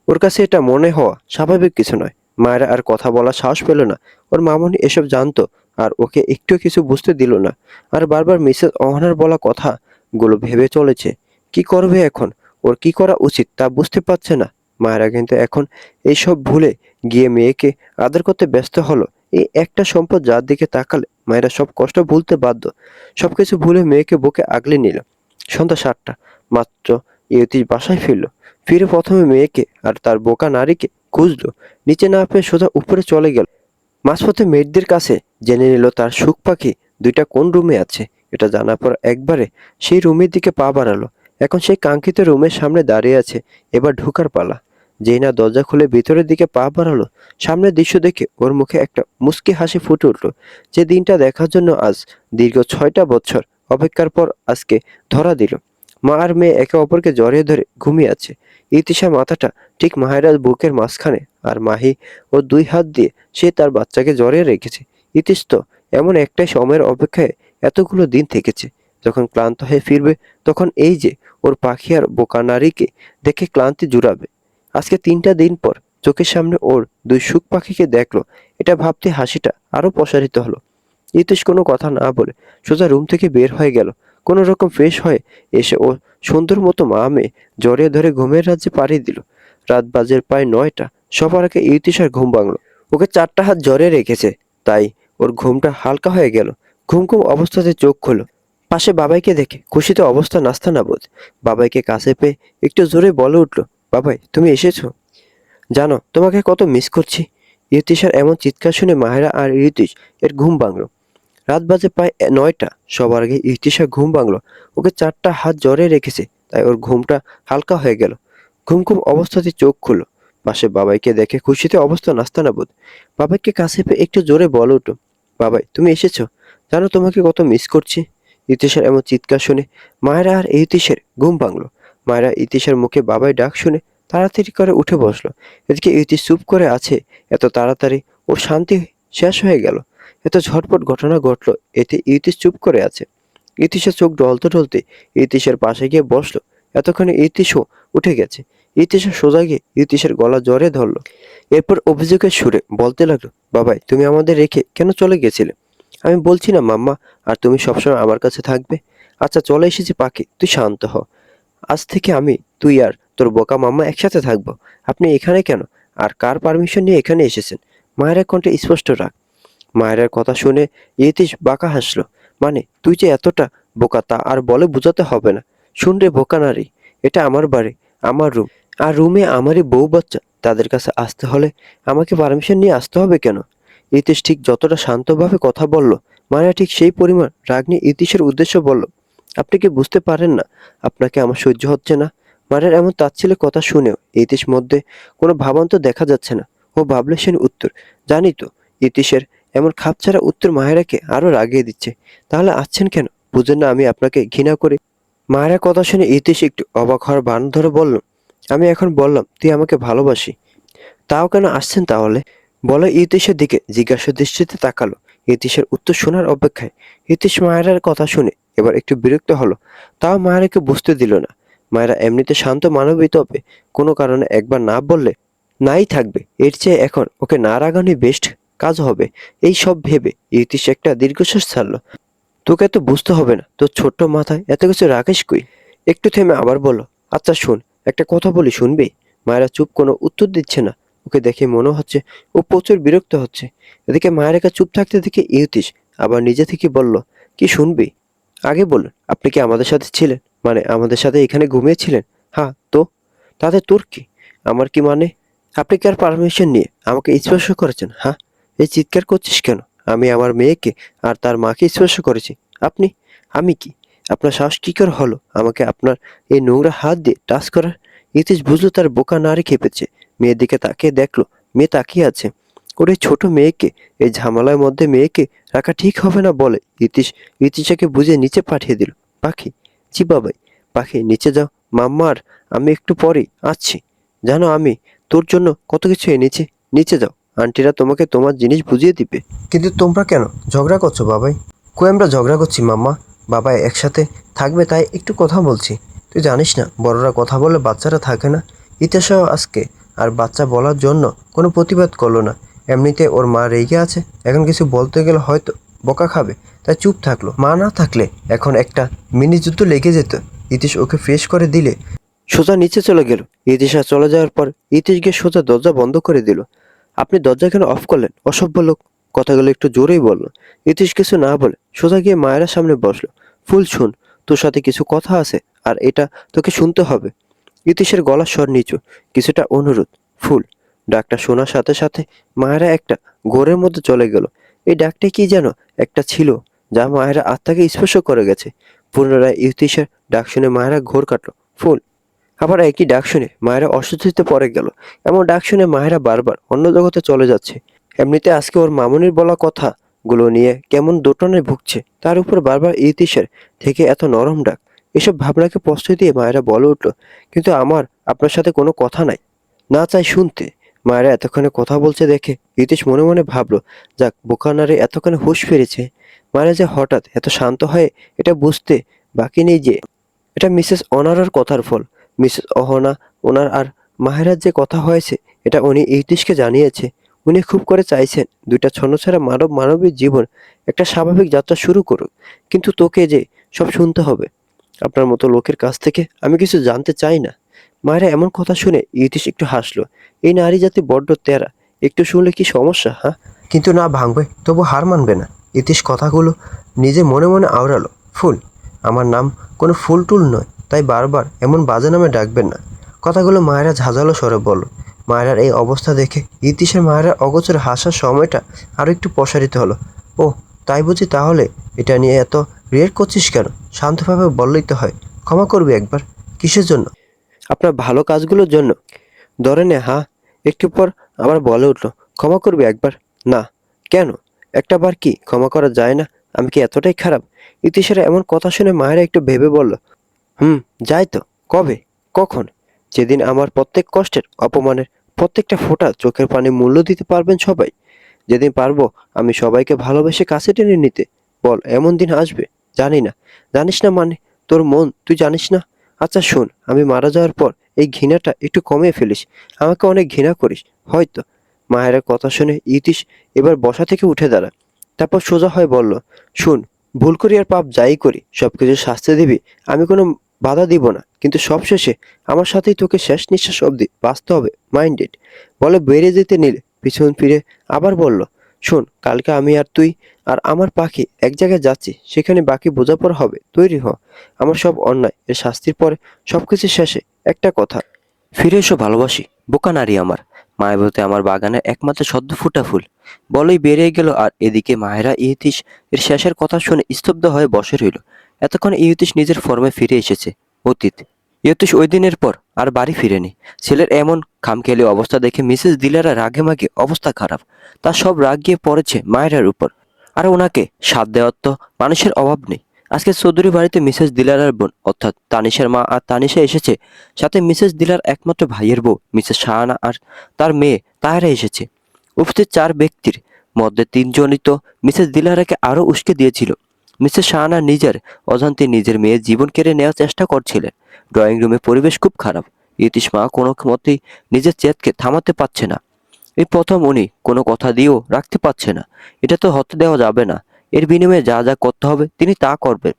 S1: ওর কাছে এটা মনে হওয়া স্বাভাবিক কিছু নয়। মায়েরা আর কথা বলার সাহস পেল না। ওর মামুনি এসব জানতো, আর ওকে একটু কিছু বুঝতে দিল না। আর বারবার মিসেস অহনার বলা কথাগুলো ভেবে চলেছে। কি করবে এখন? ওর কি করা উচিত তা বুঝতে পারছে না। মায়েরা কিন্তু এখন এইসব ভুলে গিয়ে মেয়েকে আদর করতে ব্যস্ত হলো। এই একটা সম্পদ যার দিকে তাকালে মায়েরা সব কষ্ট ভুলতে বাধ্য। সবকিছু ভুলে মেয়েকে বুকে আগলে নিল। সন্ধ্যা 7টা মাত্র ইয়তিশ বাসায় ফিরল। ফিরে প্রথমে মেয়েকে আর তার বোকা নারীকে খুঁজলো। নিচে না পেয়ে সোজা উপরে চলে গেল। মাঝপথে মেয়েদের কাছে জেনে নিল তার সুখ পাখি দুইটা কোন রুমে আছে। এটা জানার পর একবারে সেই রুমের দিকে পা বাড়ালো। এখন সেই কাঙ্ক্ষিত রুমের সামনে দাঁড়িয়ে আছে। এবার ঢোকার পালা। যেই না দরজা খুলে ভিতরের দিকে পা বাড়ালো, সামনের দৃশ্য দেখে ওর মুখে একটা মুচকি হাসি ফুটে উঠল। যে দিনটা দেখার জন্য আজ দীর্ঘ 6টা বছর অপেক্ষার পর আজকে ধরা দিল। মা আর মেয়ে একে অপরকে জড়িয়ে ধরে ঘুমিয়ে আছে। ইতিশা মাথাটা ঠিক মাহেরার বুকের মাঝখানে, আর মাহি ও 2 হাত দিয়ে সে তার বাচ্চাকে জড়িয়ে রেখেছে। ইতিশ তো এমন একটাই সময়ের অপেক্ষায় এতগুলো দিন থেকেছে। যখন ক্লান্ত হয়ে ফিরবে তখন এই যে ওর পাখি আর বোকা নারীকে দেখে ক্লান্তি জুড়াবে। আজকে 3টা দিন পর চোখের সামনে ওর 2 সুখ পাখিকে দেখলো। এটা ভাবতে হাসিটা আরো প্রসারিত হলো। ইতিশ কোনো কথা না বলে সোজা রুম থেকে বের হয়ে গেল। কোনো রকম ফ্রেশ হয়ে এসে ও সুন্দর মতো মা মেয়ে জড়িয়ে ধরে ঘুমের রাজ্যে পাড়ি দিল। রাত বাজে প্রায় 9টা। সবার আগে ইতিশার ঘুম ভাঙলো। ওকে 4টা হাত জড়িয়ে রেখেছে, তাই ওর ঘুমটা হালকা হয়ে গেল। ঘুম ঘুম অবস্থাতে চোখ খুলল। পাশে বাবাইকে দেখে খুশিতে অবস্থা নাস্তানাবুদ। বাবাইকে কাছে পেয়ে একটু জোরে বলে উঠল, বাবাই তুমি এসেছো? জানো তোমাকে কত মিস করছি। ইতিশার এমন চিৎকার শুনে মাহেরা আর ইতিশ এর ঘুম ভাঙলো। রাত বাজে প্রায় 9টা। সবার আগে ইতিশা ঘুম ভাঙলো। ওকে 4টা হাত জড়িয়ে রেখেছে, তাই ওর ঘুমটা হালকা হয়ে গেল। ঘুম ঘুম অবস্থাতে চোখ খুলল। পাশে বাবাইকে দেখে খুশিতে অবস্থা নাস্তানাবুদ। বাবাইকে কাছে পেয়ে একটু জোরে বলে উঠল, বাবাই তুমি এসেছো? জানো তোমাকে কত মিস করছি। ইতিশের এমন চিৎকার শুনে মায়েরা আর ইতিশের ঘুম ভাঙলো। মায়েরা ইতিশের মুখে বাবাই ডাক শুনে তাড়াতাড়ি করে উঠে বসলো। এদিকে ইতিশ চুপ করে আছে। এত তাড়াতাড়ি ওর শান্তি শেষ হয়ে গেল। এত ঝটপট ঘটনা ঘটলো, এতে ইতিশ চুপ করে আছে। ইতিশের চোখ ঢলতে ঢলতে ইতিশের পাশে গিয়ে বসলো। এতক্ষণে ইতিশও উঠে গেছে। ইতিশা সোজা গিয়ে ইতিশের গলা জড়িয়ে ধরলো। এরপর অভিযোগের সুরে বলতে লাগলো, বাবাই তুমি আমাদের রেখে কেন চলে গেছিলে? আমি বলছি না মাম্মা আর তুমি সবসময় আমার কাছে থাকবে? আচ্ছা চলে এসেছি পাখি, তুই শান্ত হ। আজ থেকে আমি, তুই আর তোর বোকা মাম্মা একসাথে থাকবো। আপনি এখানে কেন? আর কার পারমিশন নিয়ে এখানে এসেছেন? মায়ের কণ্ঠে স্পষ্ট রাগ। মায়ের কথা শুনে ইতিশ বাঁকা হাসলো। মানে তুই যে এতটা বোকা তা আর বলে বোঝাতে হবে না। শুন রে বোকা নারী, এটা আমার বাড়ি, আমার রুম, আর রুমে আমারই বউ বাচ্চা। তাদের কাছে আসতে হলে আমাকে পারমিশন নিয়ে আসতে হবে কেন? ইতিশ ঠিক যতটা শান্তভাবে কথা বলল, মায়া ঠিক সেই পরিমাণ রাগ নিয়ে ইতিশের উদ্দেশ্য বলল, আপনি কি বুঝতে পারেন না আপনাকে আমার সহ্য হচ্ছে না? মায়ের এমন তাচ্ছিল্যের কথা শুনেও ইতিশ মধ্যে কোনো ভাবান্তর দেখা যাচ্ছে না। ও ভাবলে সেন উত্তর, জানি তো। ইতিশের এমন খাপছাড়া উত্তর মায়েরাকে আরো রাগিয়ে দিচ্ছে। তাহলে আসছেন কেন? বুঝেন না আমি আপনাকে ঘৃণা করি? মায়ের কথা শুনে ইতিশ একটু অবাক হওয়ার ভান ধরে বলল, আমি এখন বললাম তুই আমাকে ভালোবাসি, তাও কেন আসছেন তাহলে? বলে ইতিশের দিকে জিজ্ঞাসা দৃষ্টিতে তাকালো। ইতিশের উত্তর শোনার অপেক্ষায়। ইতিশ মায়েরার কথা শুনে এবার একটু বিরক্ত হলো। তাও মায়েরাকে বুঝতে দিল না। মায়েরা এমনিতে শান্ত মানবী, তবে কোনো কারণে একবার না বললে নাই থাকবে। এর চেয়ে এখন ওকে না রাগানোই বেস্ট কাজ হবে। এই সব ভেবে ইতিশ একটা দীর্ঘশ্বাস ছাড়লো। তোকে এত বুঝতে হবে না, তোর ছোট্ট মাথায় এত কিছু রাখিস কই? একটু থেমে আবার বলো, আচ্ছা শোন, একটা কথা বলি, শুনবি? মায়েরা চুপ, কোনো উত্তর দিচ্ছে না। ওকে দেখে মনে হচ্ছে ও প্রচুর বিরক্ত হচ্ছে। এদিকে মায়ের একা চুপ থাকতে দেখে ইউতিস আবার নিজে থেকে বলল, কি শুনবি? আগে বলুন, আপনি কি আমাদের সাথে ছিলেন? মানে আমাদের সাথে এখানে ঘুমিয়েছিলেন? হ্যাঁ তো? তাতে তোর কি? আমার কি মানে? আপনি কি আর পারমিশন নিয়ে আমাকে স্পর্শ করেছেন? হ্যাঁ, এই চিৎকার করছিস কেন? আমি আমার মেয়েকে আর তার মাকে স্পর্শ করেছি। আপনি? আমি কি? আপনার সাহস কি করে হলো আমাকে আপনার এই নোংরা হাত দিয়ে টাচ করার? ইতিশ বুঝলো তার বোকা নারী খেপেছে। মেয়ের দিকে তাকিয়ে দেখলো মেয়ে তাকিয়ে আছে। ওর এই ছোট মেয়েকে, এই ঝামেলার মধ্যে মেয়েকে রাখা ঠিক হবে না বলে ইতিশাকে বুঝে নিচে পাঠিয়ে দিল। পাখি, জি বাবাই। পাখি নিচে যাও, মাম্মার আমি একটু পরেই আসছি। জানো আমি তোর জন্য কত কিছু এনেছি। নিচে যাও, আন্টিরা তোমাকে তোমার জিনিস বুঝিয়ে দিবে। কিন্তু তোমরা কেন ঝগড়া করছো বাবাই? কই আমরা ঝগড়া করছি মাম্মা? বাবাই একসাথে থাকবে তাই একটু কথা বলছি। তুই জানিস না বড়রা কথা বলে বাচ্চারা থাকে না? ইতিহাসও আজকে আর বাচ্চা বলার জন্য কোনো প্রতিবাদ করলো না। এমনিতে ওর মা রেগে আছে, এখন কিছু বলতে গেলে হয়তো বকা খাবে, তাই চুপ থাকলো। মা না থাকলে এখন একটা মিনি যুদ্ধ লেগে যেত। ইতিশ ওকে ফ্রেশ করে দিলে সোজা নিচে চলে গেল। ইতিশা চলে যাওয়ার পর ইতিশ গিয়ে সোজা দরজা বন্ধ করে দিল। আপনি দরজা কেন অফ করলেন, অসভ্য লোক? কথাগুলো একটু জোরেই বলল। ইতিশ কিছু না বলে সোজা গিয়ে মায়েরার সামনে বসলো। ফুল শুন, তোর সাথে কিছু কথা আছে, আর এটা তোকে শুনতে হবে। ইতিশের গলার স্বর নিচু, কিছুটা অনুরোধ। ফুল। ডাকটা শোনার সাথে সাথে মায়েরা একটা ঘোরের মধ্যে চলে গেল। এই ডাকটা কি যেন একটা ছিল, যা মায়েরা আত্মাকে স্পর্শ করে গেছে। পুনরায় ইতিশের ডাক শুনে মায়েরা ঘোর কাটলো। ফুল। আবার একই ডাক শুনে মায়েরা অস্বস্তিতে পড়ে গেল। এমন ডাক শুনে মায়েরা বারবার অন্য জগতে চলে যাচ্ছে। এমনিতে আজকে ওর মামুনির বলা কথাগুলো নিয়ে কেমন দোটানায় ভুগছে, তার উপর বারবার ইতিশের থেকে এত নরম ডাক। এসব ভাবনাকে প্রশ্রয় দিয়ে মায়েরা বলে উঠল, কিন্তু আমার আপনার সাথে কোনো কথা নাই, না চাই শুনতে। মায়েরা এতক্ষণে কথা বলছে দেখে ইতিশ মনে মনে ভাবলো, যাক বোকা নারে এতক্ষণে হুঁশ ফিরেছে। মায়েরা যে হঠাৎ এত শান্ত হয় এটা বুঝতে বাকি নেই যে এটা মিসেস অনারার কথার ফল। মিসেস অহনা ওনার আর মাহেরার যে কথা হয়েছে এটা উনি ইতিশকে জানিয়েছে। উনি খুব করে চাইছেন দুইটা ছন্নছাড়া মানবীর জীবন একটা স্বাভাবিক যাত্রা শুরু করুক। কিন্তু তোকে যে সব শুনতে হবে। আপনার মতো লোকের কাছ থেকে আমি কিছু জানতে চাই না। মায়েরা এমন কথা শুনে ইতিশ একটু হাসলো। এই নারী জাতি বড্ড তেরা, একটু শুনলে কি সমস্যা, হ্যাঁ? কিন্তু না ভাঙবে, তবু হার মানবে না। ইতিশ কথাগুলো নিজে মনে মনে আওড়ালো। ফুল। আমার নাম কোনো ফুল টুল নয়, তাই বারবার এমন বাজে নামে ডাকবেন না। কথাগুলো মায়েরা ঝাঁঝালো স্বরে বলল। মায়েরার এই অবস্থা দেখে ইতিশের মায়েরা অগোচরে হাসার সময়টা আরো একটু প্রসারিত হলো। ও, তাই বুঝি? তাহলে এটা নিয়ে এত রিয়েক্ট করছিস কেন? শান্তভাবে বললেই তো হয়। ক্ষমা করবি একবার। কিসের জন্য? আপনার ভালো কাজগুলোর জন্য। ধরে নে, হ্যাঁ। একটু পর আবার বলে উঠল, ক্ষমা করবি একবার। না। কেন? একটা বার কি ক্ষমা করা যায় না? আমি কি এতটাই খারাপ? ইতিশের এমন কথা শুনে মায়েরা একটু ভেবে বলল, যাই তো। কবে? কখন? যেদিন আমার প্রত্যেক কষ্টের, অপমানের প্রত্যেকটা ফোঁটা চোখের পানি মূল্য দিতে পারবেন সবাই। যেদিন পারবো আমি সবাইকে ভালোবেসে কাছে টেনে নিতে। বল এমন দিন আসবে? জানি না। জানিস না মানে? তোর মন তুই জানিস না। আচ্ছা শোন, আমি মারা যাওয়ার পর এই ঘৃণাটা একটু কমিয়ে ফেলিস। আমাকে অনেক ঘৃণা করিস হয়তো। মায়ের কথা শুনে ইতিশ এবার বসা থেকে উঠে দাঁড়ায়। তারপর সোজা হয়ে বলল, শুন, ভুল করি আর পাপ যাই করি সবকিছু শাস্তি দিবি, আমি কোনো বাধা দিব না, কিন্তু সবশেষে আমার সাথেই তোকে শেষ নিঃশ্বাস অবধি বাঁচতে হবে। মাইন্ডেড। বলে বেরিয়ে যেতে নিলে পিছন ফিরে আবার বলল, শোন, কালকে আমি আর তুই আর আমার পাখি এক জায়গায় যাচ্ছি, সেখানে বাকি বোঝাপড়া হবে, তৈরি হ। আমার সব অন্যায় এর শাস্তির পরে সবকিছু শেষে একটা কথা, ফিরে এসো ভালোবাসি। বোকা নারী আমার, মায়াবতী আমার বাগানের একমাত্র সদ্য ফুটা ফুল। বলেই বেরিয়ে গেল। আর এদিকে মায়েরা ইহতিশ এর শেষের কথা শুনে স্তব্ধ হয়ে বসে রইল। এতক্ষণ ইহতিশ নিজের ফর্মে ফিরে এসেছে। অতীত। ইহতিশ ওই দিনের পর আর বাড়ি ফিরেনি। ছেলের এমন খামখেয়ালি অবস্থা দেখে মিসেস দিলারা রাগে মাগে অবস্থা খারাপ। তার সব রাগ গিয়ে পড়েছে মায়েরার উপর। আর ওনাকে সাথ দেওয়ার তো মানুষের অভাব নেই। আজকে চৌধুরী বাড়িতে মিসেস দিলারার বোন অর্থাৎ তানিশার মা আর তানিশা এসেছে। সাথে মিসেস দিলার একমাত্র ভাইয়ের বউ মিসেস শাহানা আর তার মেয়ে তাহেরা এসেছে। উপস্থিত চার ব্যক্তির মধ্যে তিনজনই তো মিসেস দিলারাকে আরো উস্কে দিয়েছিল। মিসেস শাহানা নিজের অজান্তে নিজের মেয়ের জীবন কেড়ে নেওয়ার চেষ্টা করছিলেন। ড্রয়িং রুমে পরিবেশ খুব খারাপ। ইতিশ মা কোনো মতেই নিজের চেতকে থামাতে পারছে না। এই প্রথম উনি কোনো কথা দিয়েও রাখতে পারছে না। এটা তো হতে দেওয়া যাবে না। এর বিনিময়ে যা যা করতে হবে তিনি তা করবেন।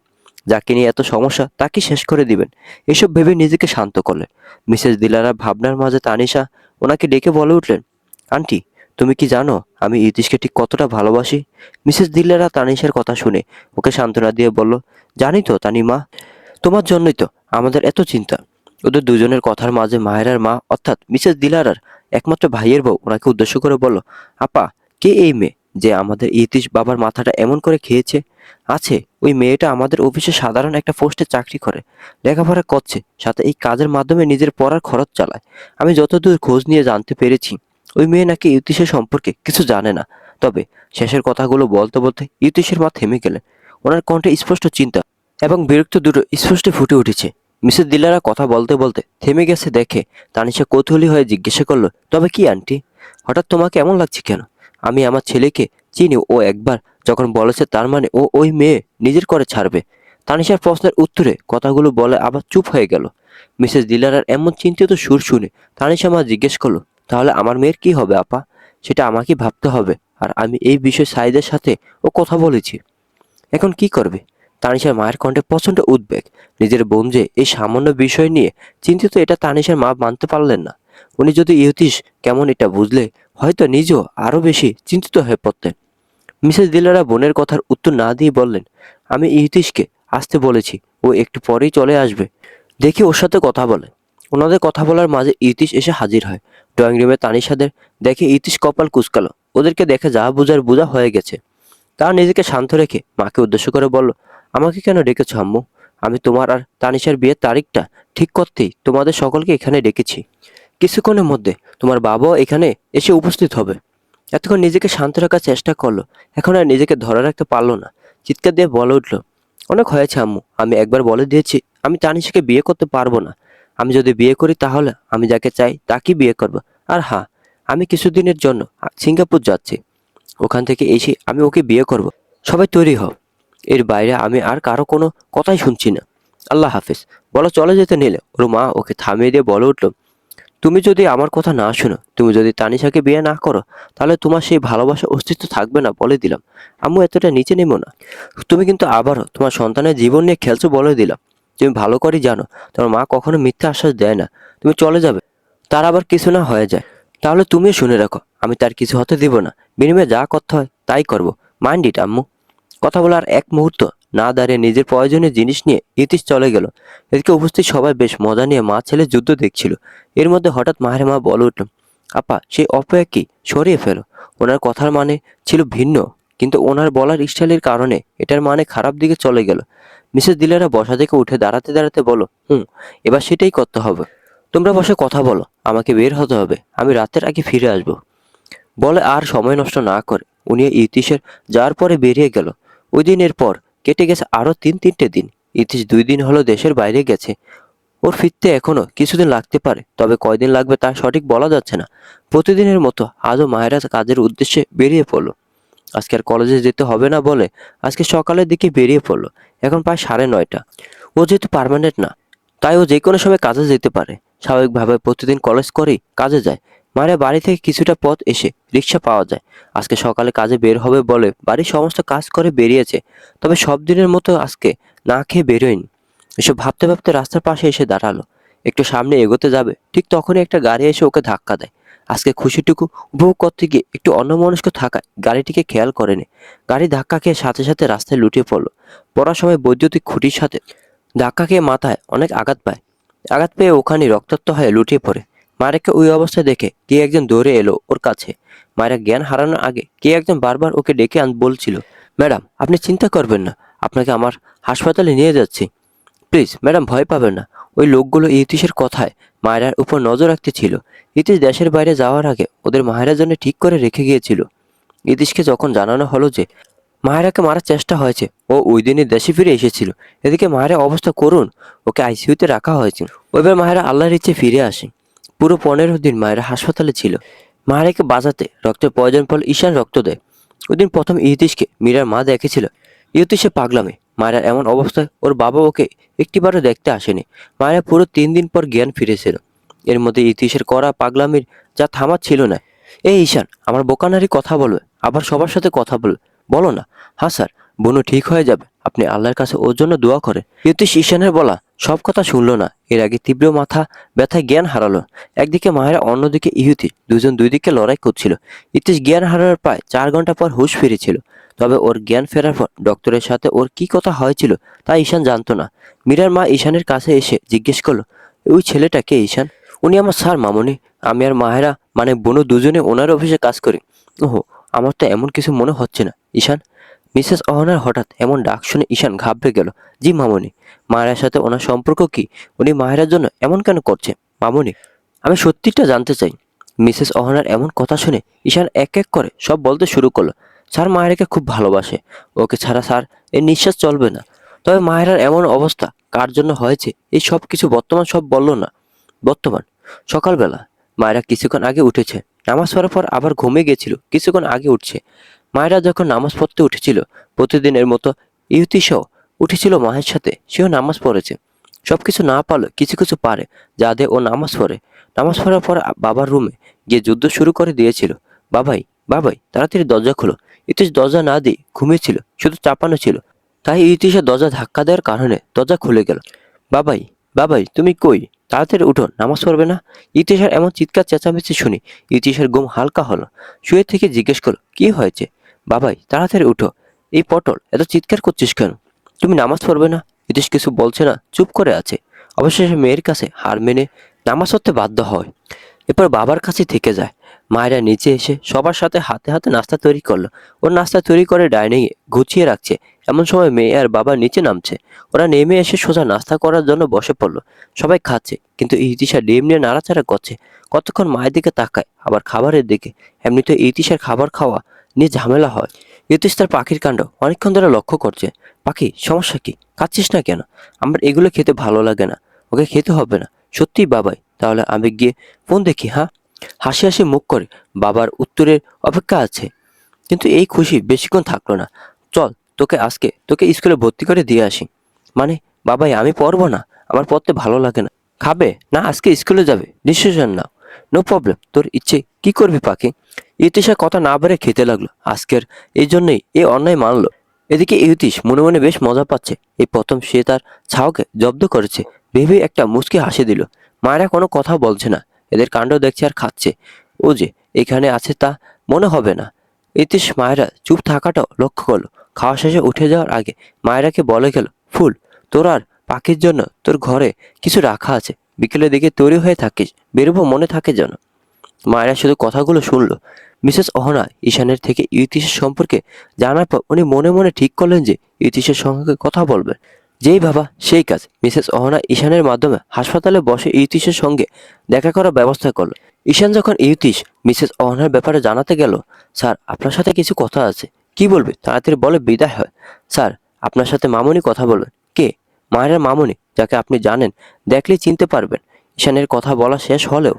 S1: যাকে নিয়ে এত সমস্যা তাকে শেষ করে দিবেন। এসব ভেবে নিজেকে শান্ত করলেন। মিসেস দিলারা ভাবনার মাঝে তানিশা ওনাকে ডেকে বলে উঠলেন, আন্টি, তুমি কি জানো আমি ইতিশকে ঠিক কতটা ভালোবাসি? মিসেস দিলারা তানিশার কথা শুনে ওকে সান্ত্বনা দিয়ে বলল, জানি তো তানিমা, তোমার জন্যই তো আমাদের এত চিন্তা। ওদের দুজনের কথার মাঝে মায়েরার মা অর্থাৎ মিসেস দিলারার একমাত্র ভাইয়ের বউ ওনাকে উদ্দেশ্য করে বলল, আপা, কে এই মেয়ে যে আমাদের ইতিশ বাবার মাথাটা এমন করে খেয়েছে? আছে, ওই মেয়েটা আমাদের অফিসে সাধারণ একটা পোস্টে চাকরি করে, লেখাপড়া করছে, সাথে এই কাজের মাধ্যমে নিজের পড়ার খরচ চালায়। আমি যতদূর খোঁজ নিয়ে জানতে পেরেছি ওই মেয়ে নাকি ইতিশের সম্পর্কে কিছু জানে না। তবে শেষের কথাগুলো বলতে বলতে ইতিশের মা থেমে গেলেন। ওনার কণ্ঠে স্পষ্ট চিন্তা এবং বিরক্ত দুটো স্পষ্ট ফুটে উঠেছে। মিসেস দিলারা কথা বলতে বলতে থেমে গেছে দেখে তানিশা কৌতূহলী হয়ে জিজ্ঞাসা করলো, তবে কি আন্টি, হঠাৎ তোমাকে এমন লাগছে কেন? আমি আমার ছেলেকে চিনি, ও একবার যখন বলেছে তার মানে ও ওই মেয়ে নিজের করে ছাড়বে। তানিশার প্রশ্নের উত্তরে কথাগুলো বলে আবার চুপ হয়ে গেল। মিসেস দিলারার এমন চিন্তিত সুর শুনে তানিশা মা জিজ্ঞেস করলো, তাহলে আমার মেয়ের কি হবে আপা? সেটা আমাকে ভাবতে হবে। আর আমি এই বিষয়ে সাইদের সাথে ও কথা বলেছি। এখন কি করবে? তানিশার মায়ের কণ্ঠে প্রচন্ড উদ্বেগ। নিজের বোন যে এই সামান্য বিষয় নিয়ে চিন্তিত এটা তানিশার মা মানতে পারলেন না। উনি যদি ইহতিশ কেমন এটা বুঝলে হয়তো নিজেও আরো বেশি চিন্তিত হয়ে পড়তেন। মিসেস দিলারা বোনের কথার উত্তর না দিয়ে বললেন, আমি ইতিশকে আসতে বলেছি, ও একটু পরেই চলে আসবে। দেখি ওর সাথে কথা বলে। ওনাদের কথা বলার মাঝে ইতিশ এসে হাজির হয়। ড্রয়িং রুমে তানিশাদের দেখে ইতিশ কপাল কুঁচকালো। ওদেরকে দেখে যা বোঝার বোঝা হয়ে গেছে। তারা নিজেকে শান্ত রেখে মাকে উদ্দেশ্য করে বলল, আমাকে কেন ডেকেছো আম্মু? আমি তোমার আর তানিশার বিয়ের তারিখটা ঠিক করতেই তোমাদের সকলকে এখানে ডেকেছি। কিছুক্ষণের মধ্যে তোমার বাবাও এখানে এসে উপস্থিত হবে। এতক্ষণ নিজেকে শান্ত রাখার চেষ্টা করলো, এখন আর নিজেকে ধরে রাখতে পারলো না। চিৎকার দিয়ে বলে উঠলো, অনেক হয়েছে আম্মু, আমি একবার বলে দিয়েছি আমি তানিশাকে বিয়ে করতে পারবো না। আমি যদি বিয়ে করি তাহলে আমি যাকে চাই তাকেই বিয়ে করব। আর হ্যাঁ, আমি কিছুদিনের জন্য সিঙ্গাপুর যাচ্ছি। ওখান থেকে এসে আমি ওকে বিয়ে করব। সবাই তৈরি হও। এর বাইরে আমি আর কারো কোনো কথাই শুনছি না। আল্লাহ হাফেজ। বলো চলে যেতে নিলে ওর মা ওকে থামিয়ে দিয়ে বলে উঠল, তুমি যদি আমার কথা না শোনো, তুমি যদি তানিশাকে বিয়ে না করো, তাহলে তোমার সেই ভালোবাসার অস্তিত্ব থাকবে না বলে দিলাম। আম্মু এতটা নিচে নেমো না। তুমি কিন্তু আবারও তোমার সন্তানের জীবন নিয়ে খেলছো বলে দিলাম। তুমি ভালো করেই জানো তোমার মা কখনো মিথ্যা আশ্বাস দেয় না। তুমি চলে যাবে, তার আবার কিছু না হয়ে যায়, তাহলে তুমিও শুনে রাখো, আমি তার কিছু হতে দিব না। বিনিময়ে যা করতে হয় তাই করব। মাইন্ড ইট আম্মু। কথা বলার এক মুহূর্ত না দাঁড়িয়ে নিজের প্রয়োজনীয় জিনিস নিয়ে ইতিশ চলে গেল। এদিকে উপস্থিত সবাই বেশ মজা নিয়ে মা ছেলে যুদ্ধ দেখছিল। এর মধ্যে হঠাৎ মায়ের মা বলে উঠল, আপা সেই অপয়াকে সরিয়ে ফেলো। ওনার কথার মানে ছিল ভিন্ন, কিন্তু ওনার বলার স্টাইলের কারণে এটার মানে খারাপ দিকে চলে গেল। মিসেস দিলারা বসা থেকে উঠে দাঁড়াতে দাঁড়াতে বলো, এবার সেটাই করতে হবে। তোমরা বসে কথা বলো, আমাকে বের হতে হবে, আমি রাতের আগে ফিরে আসবো। বলে আর সময় নষ্ট না করে উনি ইতিশের যাওয়ার পরে বেরিয়ে গেল। ওই দিনের পর কেটে গেছে আরো তিনটে দিন। ইতিশ 2 দিন হলো দেশের বাইরে গেছে। ওর ফিরতে এখনো কিছুদিন লাগতে পারে, তবে কয়দিন লাগবে তা সঠিক বলা যাচ্ছে না। প্রতিদিনের মতো আজও মায়েরা কাজের উদ্দেশ্যে বেরিয়ে পড়লো। আজকে আর কলেজে যেতে হবে না বলে আজকে সকালের দিকে বেরিয়ে পড়লো। এখন প্রায় 9:30। ও যেহেতু পার্মানেন্ট না, তাই ও যে কোনো সময় কাজে যেতে পারে। স্বাভাবিকভাবে প্রতিদিন কলেজ করেই কাজে যায়। মায়ের বাড়ি থেকে কিছুটা পথ এসে রিক্সা পাওয়া যায়। আজকে সকালে কাজে বের হবে বলে বাড়ির সমস্ত কাজ করে বেরিয়েছে, তবে সব দিনের মতো আজকে না খেয়ে বেরোয়নি। এসব ভাবতে ভাবতে রাস্তার পাশে এসে দাঁড়ালো। একটু সামনে এগোতে যাবে, ঠিক তখনই একটা গাড়ি এসে ওকে ধাক্কা দেয়। আজকে খুশিটুকু উপভোগ করতে গিয়ে একটু অন্যমনস্ক থাকায় গাড়িটিকে খেয়াল করেনি। গাড়ি ধাক্কা খেয়ে সাথে সাথে রাস্তায় লুটিয়ে পড়লো। পড়ার সময় বৈদ্যুতিক খুঁটির সাথে ধাক্কা খেয়ে মাথায় অনেক আঘাত পায়। আঘাত পেয়ে ওখানে রক্তাক্ত হয়ে লুটিয়ে পড়ে। মায়েরাকে ওই অবস্থায় দেখে কে একজন দৌড়ে এলো ওর কাছে। মায়েরা জ্ঞান হারানোর আগে কে একজন বারবার ওকে ডেকে বলছিল, ম্যাডাম আপনি চিন্তা করবেন না, আপনাকে আমার হাসপাতালে নিয়ে যাচ্ছি। প্লিজ ম্যাডাম ভয় পাবেন না। ওই লোকগুলো ইতিশের কথায় মায়েরার উপর নজর রাখতে ছিল। ইতিশ দেশের বাইরে যাওয়ার আগে ওদের মায়েরার জন্য ঠিক করে রেখে গিয়েছিল। ইতিশকে যখন জানানো হলো যে মায়েরাকে মারার চেষ্টা হয়েছে, ও ওই দিনই দেশে ফিরে এসেছিল। এদিকে মায়ের অবস্থা করুন, ওকে আইসিইউতে রাখা হয়েছে। ওইবার মায়েরা আল্লাহর ইচ্ছে ফিরে আসে। পুরো 15 দিন মায়েরা হাসপাতালে ছিল। মায়েরাকে বাঁচাতে রক্তের প্রয়োজন পড়লে ঈশান রক্ত দেয়। ওই দিন প্রথম ইতিশকে মীরার মা দেখেছিল। ইতিশে পাগলামে মায়েরা এমন অবস্থায় ওর বাবা ওকে একটিবারও দেখতে আসেনি। মায়েরা পুরো 3 দিন পর জ্ঞান ফিরেছিল। এর মধ্যে ইতিশের করা পাগলামির যা থামার ছিল না। এই ঈশান, আমার বোকানারি কথা বলবে, আবার সবার সাথে কথা বলবে, বলো না। হ্যাঁ স্যার, বোনও ঠিক হয়ে যাবে, আপনি আল্লাহর কাছে ওর জন্য দোয়া করেন। ইতিশ ঈশানের বলা সব কথা শুনলো না। এর আগে তীব্র মাথা ব্যথায় জ্ঞান হারালো। একদিকে মায়েরা, অন্যদিকে ইহুতি, দুজন দুই দিকে লড়াই করছিল। ইতিশ জ্ঞান হারানোর প্রায় 4 ঘন্টা পর হুঁশ ফিরেছিল। তবে ওর জ্ঞান ফেরার পর ডক্টরের সাথে ওর কি কথা হয়েছিল তা ঈশান জানতো না। মীরার মা ঈশানের কাছে এসে জিজ্ঞেস করলো, ওই ছেলেটা কে ঈশান? উনি আমার স্যার মামুনি। আমি আর মায়েরা মানে বোনও দুজনে ওনার অফিসে কাজ করি। ওহো, আমার তো এমন কিছু মনে হচ্ছে না ঈশান। মিসেস অহনার হঠাৎ এমন ডাক শুনে ঈশান ঘাবড়ে গেল। জি মামুনি। মায়েরার সাথে ওনার সম্পর্ক কি? উনি মায়েরার জন্য এমন কেন করছে? মামুনি, আমি সত্যিটা জানতে চাই। মিসেস অহনার এমন কথা শুনে ঈশান এক এক করে সব বলতে শুরু করলো। স্যার মায়েরাকে খুব ভালোবাসে, ওকে ছাড়া স্যার এর নিঃশ্বাস চলবে না। তবে মায়েরার এমন অবস্থা কার জন্য হয়েছে এই সব কিছু বর্তমান সব বলল না। বর্তমান সকালবেলা মায়েরা কিছুক্ষণ আগে উঠেছে। নামাজ পড়ার পর আবার ঘুমিয়ে গেছিল, কিছুক্ষণ আগে উঠছে। মায়েরা যখন নামাজ পড়তে উঠেছিল প্রতিদিনের মতো ইহুতিসও উঠেছিল মায়ের সাথে, সেও নামাজ পড়েছে। সবকিছু না পারলে কিছু কিছু পারে, যা দিয়ে ও নামাজ পড়ে। নামাজ পড়ার পর বাবার রুমে গিয়ে যুদ্ধ শুরু করে দিয়েছিল। বাবাই, বাবাই তাড়াতাড়ি দরজা খোলো। ইতিশ দরজা না দিয়ে ঘুমিয়েছিল, শুধু চাপানো ছিল। তাই ইতিশের দরজা ধাক্কা দেওয়ার কারণে দরজা খুলে গেল। বাবাই, বাবাই তুমি কই? তাড়াতাড়ি উঠো, নামাজ পড়বে না? ইতিশের এমন চিৎকার চেঁচামেচি শুনি ইতিশের ঘুম হালকা হলো। শুয়ে থেকে জিজ্ঞেস করলো, কি হয়েছে? বাবাই তাড়াতাড়ি উঠো, এই পটল এত চিৎকার করছিস কেন? তুমি নামাজ পড়বে না? ইতিশ কিছু বলছে না, চুপ করে আছে। অবশেষে মেয়ের কাছে হার মেনে নামাজ পড়তে বাধ্য হয়। এরপর বাবার কাছে থেকে যায়। মায়েরা নিচে এসে সবার সাথে হাতে হাতে নাস্তা তৈরি করলো। ওর নাস্তা তৈরি করে ডাইনিংয়ে গুছিয়ে রাখছে। এমন সময় মেয়ে আর বাবা নিচে নামছে। ওরা নেমে এসে সোজা নাস্তা করার জন্য বসে পড়লো। সবাই খাচ্ছে, কিন্তু ইতিশা ডিম নিয়ে নাড়াচাড়া করছে। কতক্ষণ মায়ের দিকে তাকায়, আবার খাবারের দিকে। এমনিতে ইতিশার খাবার খাওয়া নিয়ে ঝামেলা হয়। ইতিশ তার পাখির কাণ্ড অনেকক্ষণ ধরে লক্ষ্য করছে। পাখি, সমস্যা কি? খাচ্ছিস না কেন? আমার এগুলো খেতে ভালো লাগে না। ওকে খেতে হবে না। সত্যিই বাবাই, তাহলে আমি গিয়ে ফোন দেখি, হ্যাঁ? হাসি হাসি মুখ করে বাবার উত্তরের অপেক্ষা আছে। কিন্তু এই খুশি বেশিক্ষণ থাকলো না। চল, তোকে স্কুলে ভর্তি করে দিয়ে আসি। মানে বাবাই, আমি পড়বো না, আমার পড়তে ভালো লাগে না। খাবে না আজকে স্কুলে যাবে? ডিসিশন নাও। নো প্রবলেম, তোর ইচ্ছে কি করবি পাখি। ইতিশা কথা না বেড়ে খেতে লাগলো। আজকের এই জন্যই এই অন্যায় মানলো। এদিকে ইউতিশ মনে মনে বেশ মজা পাচ্ছে। এই প্রথম সে তার ছাওকে জব্দ করেছে ভেবে একটা মুচকি হাসি দিল। মায়েরা কোনো কথা বলছে না, এদের কাণ্ড দেখছে আর খাচ্ছে। ও যে এখানে আছে তা মনে হবে না। ইতিশ মায়েরা চুপ থাকাটাও লক্ষ্য করলো। খাওয়া শেষে উঠে যাওয়ার আগে মায়েরাকে বলে গেল, ফুল, তোর আর পাখির জন্য তোর ঘরে কিছু রাখা আছে, বিকেলের দিকে তৈরি হয়ে থাকিস, বেরোবো মনে থাকে যেন। মায়েরা শুধু কথাগুলো শুনলো। মিসেস অহনা ঈশানের থেকে ইতিশের সম্পর্কে জানার পর উনি মনে মনে ঠিক করলেন যে ইতিশের সঙ্গে কথা বলবেন। যেই ভাবা সেই কাজ। মিসেস অহনা ঈশানের মাধ্যমে হাসপাতালে বসে ইতিশের সঙ্গে দেখা করার ব্যবস্থা করলো। ঈশান যখন ইতিশ মিসেস অহনার ব্যাপারে জানাতে গেল, স্যার আপনার সাথে কিছু কথা আছে। কি বলবে তাড়াতাড়ি বলে বিদায় হয়। স্যার, আপনার সাথে মামুনি কথা বলবেন। কে? মায়ের মামুনি, যাকে আপনি জানেন, দেখলেই চিনতে পারবেন। ঈশানের কথা বলা শেষ হলেও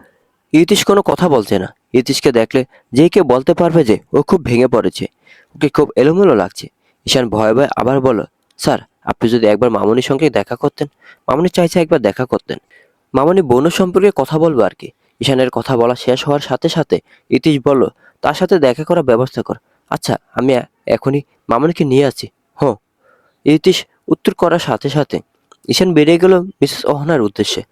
S1: ইতিশ কোনো কথা বলছে না। ইতিশকে দেখলে যে কেউ বলতে পারবে যে ও খুব ভেঙে পড়েছে, ওকে খুব এলোমেলো লাগছে। ঈশান ভয়ে ভয়ে আবার বলল, স্যার, আপনি যদি একবার মামুনির সঙ্গে দেখা করতেন। মামুনি চাইছে একবার দেখা করতেন। মামুনি বোন সম্পর্কে কথা বলবো আর কি। ঈশানের কথা বলা শেষ হওয়ার সাথে সাথে ইতিশ বলল, তার সাথে দেখা করার ব্যবস্থা কর। আচ্ছা, আমি এখনই মামুনিকে নিয়ে আছি। হো। ইতিশ উত্তর করার সাথে সাথে ঈশান বেরিয়ে গেল মিসেস অহনার উদ্দেশ্যে।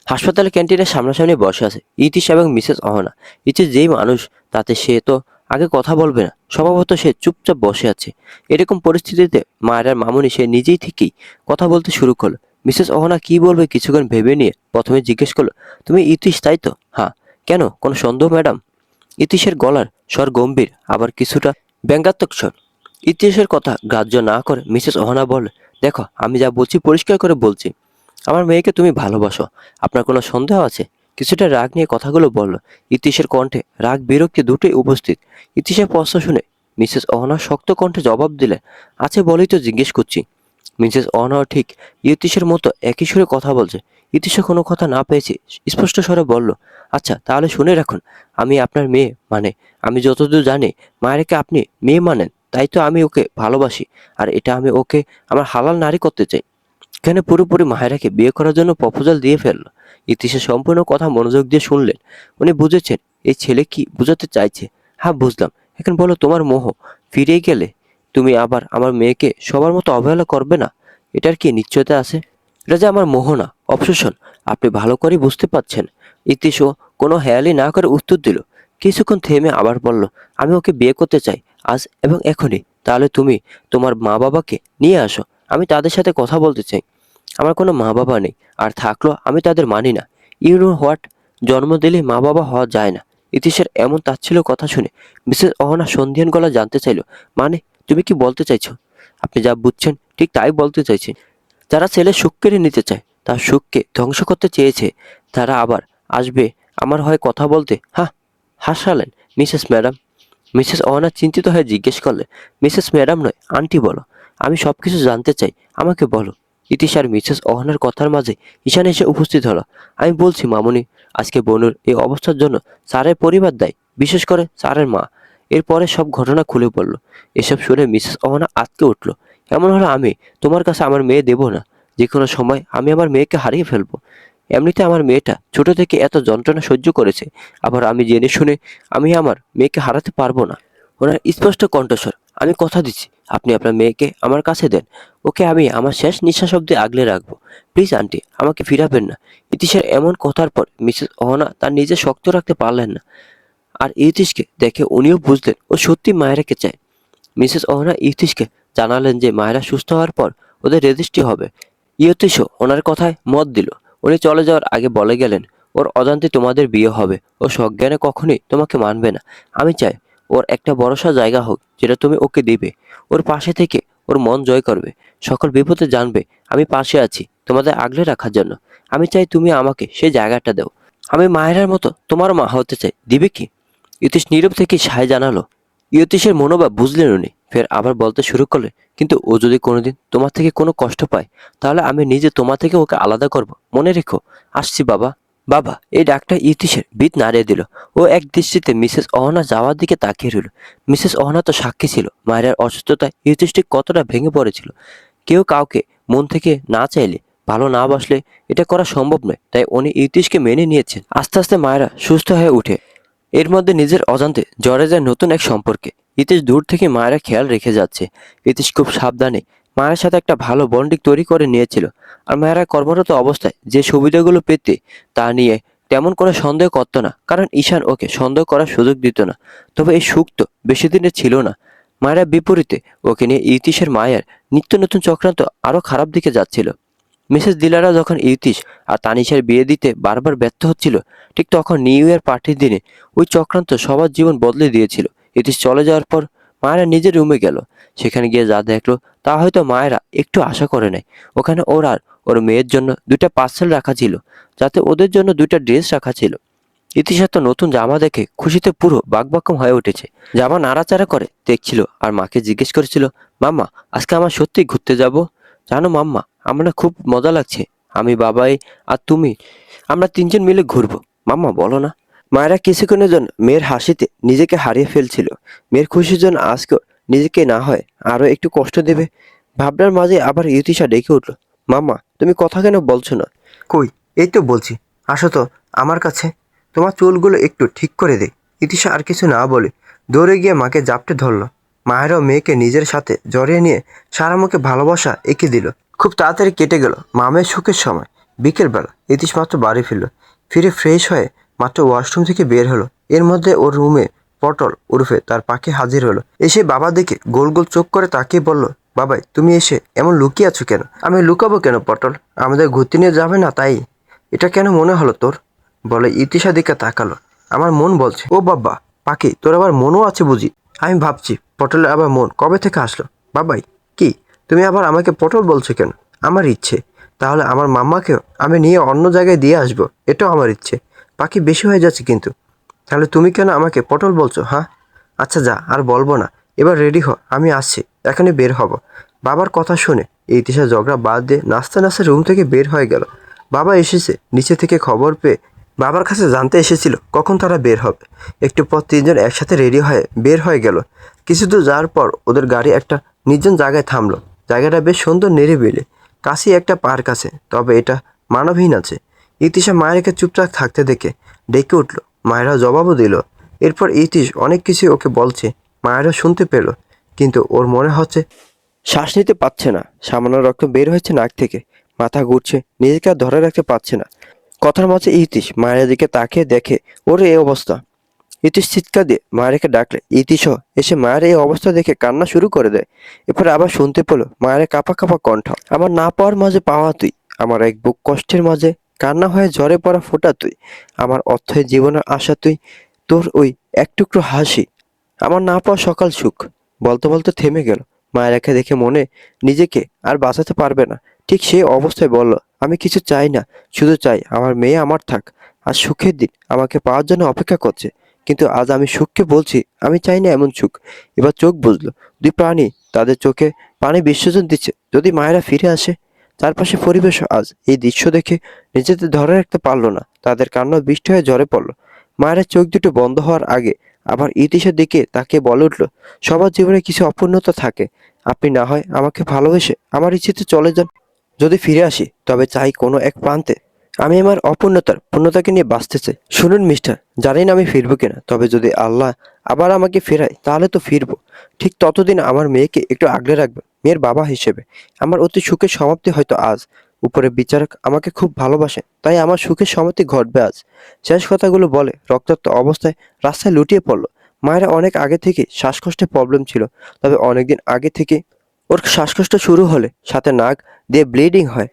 S1: হাসপাতালে ক্যান্টিনের সামনাসামনি বসে আছে ইতিশ এবং মিসেস অহনা। ইতিশ যেই মানুষ, তাতে সে তো আগে কথা বলবে না। স্বভাবত সে চুপচাপ বসে আছে। এরকম পরিস্থিতিতে মায়ের আর মামুনি সে নিজেই থেকেই কথা বলতে শুরু করলো। মিসেস অহনা কি বলবে কিছুক্ষণ ভেবে নিয়ে প্রথমে জিজ্ঞেস করলো, তুমি ইতিশ তাই তো? হ্যাঁ। কেন, কোনো সন্দেহ ম্যাডাম? ইতিশের গলার স্বর গম্ভীর, আবার কিছুটা ব্যঙ্গাত্মক স্বর। ইতিহাসের কথা গ্রাহ্য না করে মিসেস অহনা বলে, দেখো, আমি যা বলছি পরিষ্কার করে বলছি, আমার মেয়েকে তুমি ভালোবাসো। আপনার কোনো সন্দেহ আছে? কিছুটা রাগ নিয়ে কথাগুলো বলল। ইতিশের কণ্ঠে রাগ বিরক্তি দুটোই উপস্থিত। ইতিশের প্রশ্ন শুনে মিসেস অহনা শক্ত কণ্ঠে জবাব দিলেন, আছে বলেই তো জিজ্ঞেস করছি। মিসেস অহনাও ঠিক ইতিশের মতো একই সুরে কথা বলছে। ইতিশে কোনো কথা না পেয়েছে স্পষ্ট স্বরে বলল, আচ্ছা তাহলে শুনে রাখুন, আমি আপনার মেয়ে, মানে আমি যতদূর জানি মায়েরকে আপনি মেয়ে মানেন, তাই তো আমি ওকে ভালোবাসি। আর এটা আমি ওকে আমার হালাল নারী করতে চাই। এখানে পুরোপুরি মাহেরাকে বিয়ে করার জন্য প্রপোজাল দিয়ে ফেলল। ইতিশের সম্পূর্ণ কথা মনোযোগ দিয়ে শুনলেন। উনি বুঝেছেন এই ছেলে কি বোঝাতে চাইছে। হ্যাঁ বুঝলাম, এখন বলো তোমার মোহ ফিরে গেলে তুমি আবার আমার মেয়েকে সবার মতো অবহেলা করবে না, এটার কি নিশ্চয়তা আছে? এটা যে আমার মোহ না, অবসেশন, আপনি ভালো করে বুঝতে পারছেন। ইতিশও কোনো হেয়ালি না করে উত্তর দিল। কিছুক্ষণ থেমে আবার বলল, আমি ওকে বিয়ে করতে চাই, আজ এবং এখনই। তাহলে তুমি তোমার মা বাবাকে নিয়ে আসো, আমি তাদের সাথে কথা বলতে চাই। আমার কোনো মা বাবা নেই, আর থাকলেও আমি তাদের মানি না। ইউ নো হোয়াট, জন্ম দিলে মা বাবা হওয়া যায় না। ইতিশের এমন তাচ্ছিল্য কথা শুনে মিসেস অহনা সন্ধিয়ান গলা জানতে চাইল, মানে তুমি কি বলতে চাইছো? আপনি যা বুঝছেন ঠিক তাই বলতে চাইছি। যারা ছেলে সুখ কেড়ে নিতে চায়, তার সুখকে ধ্বংস করতে চেয়েছে, তারা আবার আসবে আমার হয়ে কথা বলতে? হ্যাঁ, হাসালেন মিসেস ম্যাডাম। মিসেস অহনা চিন্তিত হয়ে জিজ্ঞেস করলেন, মিসেস ম্যাডাম নয়, আন্টি বলো। আমি সবকিছু জানতে চাই, আমাকে বলো। ইতিশ আর মিসেস অহনার কথার মাঝে ঈশান এসে উপস্থিত হলো। আমি বলছি মামুনি, আজকে বনুর এই অবস্থার জন্য স্যারের পরিবার দায়ী, বিশেষ করে স্যারের মা। এরপরে সব ঘটনা খুলে পড়ল। এসব শুনে মিসেস অহনা আঁতকে উঠল। এমন হলে আমি তোমার কাছে আমার মেয়ে দেব না। যে কোনো সময় আমি আমার মেয়েকে হারিয়ে ফেলবো। এমনিতে আমার মেয়েটা ছোট থেকে এত যন্ত্রণা সহ্য করেছে, আবার আমি জেনে শুনে আমি আমার মেয়েকে হারাতে পারবো না। ওনার স্পষ্ট কণ্ঠস্বর, আমি কথা দিচ্ছি আপনি আপনার মেয়েকে আমার কাছে দেন। ওকে আমি আমার শেষ নিঃশ্বাস অব্দি আগলে রাখবো। প্লিজ আন্টি, আমাকে ফিরাবেন না। ইতিশের এমন কথার পর মিসেস অহনা তার নিজে শক্ত রাখতে পারলেন না। আর ইতিশকে দেখে উনিও বুঝলেন ও সত্যি মায়েরাকে চায়। মিসেস অহনা ইয়তিশকে জানালেন যে মায়েরা সুস্থ হওয়ার পর ওদের রেজিস্ট্রি হবে। ইয়তিশও ওনার কথায় মত দিল। উনি চলে যাওয়ার আগে বলে গেলেন, ওর অজান্তে তোমাদের বিয়ে হবে। ও সজ্ঞানে কখনোই তোমাকে মানবে না। আমি চাই ওর একটা ভরসা জায়গা হোক যেটা তুমি ওকে দিবে। ওর পাশে থেকে ওর মন জয় করবে। সকল বিপদে জানবে আমি পাশে আছি তোমাদের আগলে রাখার জন্য। আমি চাই তুমি আমাকে সেই জায়গাটা দাও। আমি মায়েরার মতো তোমার মা হতে চাই, দিবে কি? ইয়তিশ নীরব থেকে সায় জানালো। ইয়তিশের মনোভাব বুঝলেন উনি। ফের আবার বলতে শুরু করলেন, কিন্তু ও যদি কোনোদিন তোমার থেকে কোনো কষ্ট পায় তাহলে আমি নিজে তোমার থেকে ওকে আলাদা করব। মনে রেখো। আসছি বাবা। বাবা, এই ডাকটা ইয়তিশের বিট নাড়িয়ে দিল। ও এক দৃষ্টিতে মিসেস অহনা যাওয়ার দিকে তাকিয়ে রইল। মিসেস অহনা তো সাক্ষী ছিল মায়ের অসুস্থতায় ইয়তিশ ঠিক কতটা ভেঙে পড়েছিল। কেউ কাউকে মন থেকে না চাইলে, ভালো না বাসলে এটা করা সম্ভব নয়। তাই উনি ইয়তিশকে মেনে নিয়েছেন। আস্তে আস্তে মায়েরা সুস্থ হয়ে উঠে এর মধ্যে নিজের অজান্তে জড়ে যায় নতুন এক সম্পর্কে। ইতিশ দূর থেকে মায়েরা খেয়াল রেখে যাচ্ছে। ইতিশ খুব সাবধানে মায়ের সাথে একটা ভালো বন্ডিং তৈরি করে নিয়েছিল। আর মায়েরা কর্মরত অবস্থায় যে সুবিধাগুলো পেতে তা নিয়ে তেমন কোনো সন্দেহ করতো না, কারণ ঈশান ওকে সন্দেহ করার সুযোগ দিত না। তবে এই সুখ তো বেশি দিনের ছিল না। মায়েরা বিপরীতে ওকে নিয়ে ইতিশের মায়ের নিত্য নতুন চক্রান্ত আরো খারাপ দিকে যাচ্ছিল। মিসেস দিলারা যখন ইতিশ আর তানিশার বিয়ে দিতে বারবার ব্যর্থ হচ্ছিল, ঠিক তখন নিউ ইয়ার পার্টির দিনে ওই চক্রান্ত সবার জীবন বদলে দিয়েছিল। ইতিশ চলে যাওয়ার পর মায়েরা নিজের রুমে গেল। সেখানে গিয়ে যা দেখলো তা হয়তো মায়েরা একটু আশা করে নাই। ওখানে ওর আর ওর মেয়ের জন্য দুইটা পার্সেল রাখা ছিল, যাতে ওদের জন্য দুইটা ড্রেস রাখা ছিল। ইতিশার তো নতুন জামা দেখে খুশিতে পুরো বাকবাক্যম হয়ে উঠেছে। জামা নাড়াচাড়া করে দেখছিল আর মাকে জিজ্ঞেস করেছিল, মাম্মা আজকে আমার সত্যি ঘুরতে যাব? জানো মাম্মা, আমরা খুব মজা লাগছে। আমি, বাবাই আর তুমি, আমরা তিনজন মিলে ঘুরবো। মাম্মা বলো না। মায়েরা কিছুক্ষণের জন্য মেয়ের হাসিতে নিজেকে হারিয়ে ফেলছিল। মেয়ের খুশির জন্য আজকে নিজেকে না হয় আরো একটু কষ্ট দেবে। ভাবনার মাঝে আবার ইতিশা ডেকে উঠল, মাম্মা তুমি কথা কেন বলছো না?
S2: কই, এই তো বলছি, আসো তো আমার কাছে, তোমার চুলগুলো একটু ঠিক করে দে। ইতিশা আর কিছু না বলে দৌড়ে গিয়ে মাকে জাপটে ধরল। মায়েরও মেয়েকে নিজের সাথে জড়িয়ে নিয়ে সারা মুখে ভালোবাসা এঁকে দিল। খুব তাড়াতাড়ি কেটে গেল মামের সুখের সময়। বিকেলবেলা ইতিশ মাত্র বাড়ি ফিরল। ফিরে ফ্রেশ হয়ে মাত্র ওয়াশরুম থেকে বের হলো। এর মধ্যে ওর রুমে পটল উর্ফে তার পাখি হাজির হলো। এসে বাবা দিকে গোল গোল চোখ করে তাকিয়ে বলল, বাবাই তুমি এসে এমন লুকিয়ে আছো কেন? আমি লুকাবো কেন পটল, আমাদের ঘুরতে নিয়ে যাবে না তাই? এটা কেন মনে হলো তোর? বলে ইতিশা দিকে তাকালো। আমার মন বলছে, ও বাবা পাখি তোর আবার মনও আছে বুঝি? আমি ভাবছি পটলের আবার মন কবে থেকে আসলো। বাবাই কি, তুমি আবার আমাকে পটল বলছো কেন? আমার ইচ্ছে, তাহলে আমার মাম্মাকেও আমি নিয়ে অন্য জায়গায় দিয়ে আসবো, এটাও আমার ইচ্ছে। পাখি বেশি হয়ে যাচ্ছে কিন্তু। তাহলে তুমি কেন আমাকে পটল বলছো? হ্যাঁ আচ্ছা যা, আর বলবো না। এবার রেডি হ, আমি আসছি, এখনই বের হব। বাবার কথা শুনে ইতিশা ঝগড়া বাদ দিয়ে নাস্তা নাস্তা রুম থেকে বের হয়ে গেল। বাবা এসেছে নিচে থেকে খবর পেয়ে বাবার কাছে জানতে এসেছিল কখন তারা বের হবে। একটু পর তিনজন একসাথে রেডি হয়ে বের হয়ে গেল। কিছু দূর যাওয়ার পর ওদের গাড়ি একটা নির্জন জায়গায় থামলো। জায়গাটা বেশ সুন্দর নিরিবিলি, কাছেই একটা পার্ক আছে, তবে এটা মানবহীন আছে। ইতিশা মায়েরকে চুপচাপ থাকতে দেখে ডেকে উঠল। মায়েরা জবাবও দিল। এরপর ইতিশ অনেক কিছু ওকে বলছে, মায়েরা শুনতে পেল, কিন্তু ওর মনে হচ্ছে
S1: শ্বাস নিতে পারছে না, সামান্য রক্ত বের হচ্ছে নাক থেকে, মাথা ঘুরছে, নিজেকে আর ধরে রাখতে পারছে না। কথার মাঝে ইতিশ মায়ের দিকে তাকিয়ে দেখে ওর এই অবস্থা। ইতিশ চিৎকার দিয়ে মায়েরকে ডাকলে ইতিশও এসে মায়ের এই অবস্থা দেখে কান্না শুরু করে দেয়। এরপর আবার শুনতে পেলো মায়ের কাঁপা কাঁপা কণ্ঠ, আমার না পাওয়ার মাঝে পাওয়া তুই, আমার এক বুক কষ্টের মাঝে কান্না হয়ে ঝরে পড়া ফোঁটা তুই, আমার অর্থের জীবনের আশা তুই, তোর ওই এক টুকরো হাসি, আমার না পাওয়া সকাল সুখ। বলতে বলতে থেমে গেল। মায়েরাকে দেখে মনে নিজেকে আর বাঁচাতে পারবে না। ঠিক সেই অবস্থায় বলল, আমি কিছু চাই না, শুধু চাই আমার মেয়ে আমার থাক। আজ সুখের দিন আমাকে পাওয়ার জন্য অপেক্ষা করছে, কিন্তু আজ আমি সুখকে বলছি আমি চাই না এমন সুখ। এবার চোখ বুঝলো, দুই প্রাণী তাদের চোখে পানি বিসর্জন দিচ্ছে। যদি মায়েরা ফিরে আসে। চারপাশে পরিবেশ আজ এই দৃশ্য দেখে নিজেদের ধরে রাখতে পারলো না, তাদের কান্না বৃষ্টি হয়ে ঝরে পড়লো। মায়ের চোখ দুটো বন্ধ হওয়ার আগে আবার ইতিশের দিকে তাকে বলে উঠল, সবার জীবনে কিছু অপূর্ণতা থাকে, আপনি না হয় আমাকে ভালোবেসে আমার ইচ্ছেতে চলে যান। যদি ফিরে আসি তবে চাই কোনো এক প্রান্তে আমি আমার অপূর্ণতার পূর্ণতাকে নিয়ে বাঁচতে চাই। শুনুন মিস্টার, জানি না আমি ফিরবো কিনা, তবে যদি আল্লাহ আবার আমাকে ফেরায় তাহলে তো ফিরবো। ঠিক ততদিন আমার মেয়েকে একটু আগলে রাখবেন মেয়ের বাবা হিসেবে। আমার অতি সুখের সমাপ্তি হয়তো আজ। উপরে বিচারক আমাকে খুব ভালোবাসে, তাই আমার সুখের সমাপ্তি ঘটবে আজ। শেষ কথাগুলো বলে রক্তাক্ত অবস্থায় রাস্তায় লুটিয়ে পড়ল।
S2: মায়েরা অনেক আগে থেকে শ্বাসকষ্টের প্রবলেম ছিল, তবে অনেকদিন আগে থেকে ওর শ্বাসকষ্ট শুরু হলে সাথে নাক দিয়ে ব্লিডিং হয়।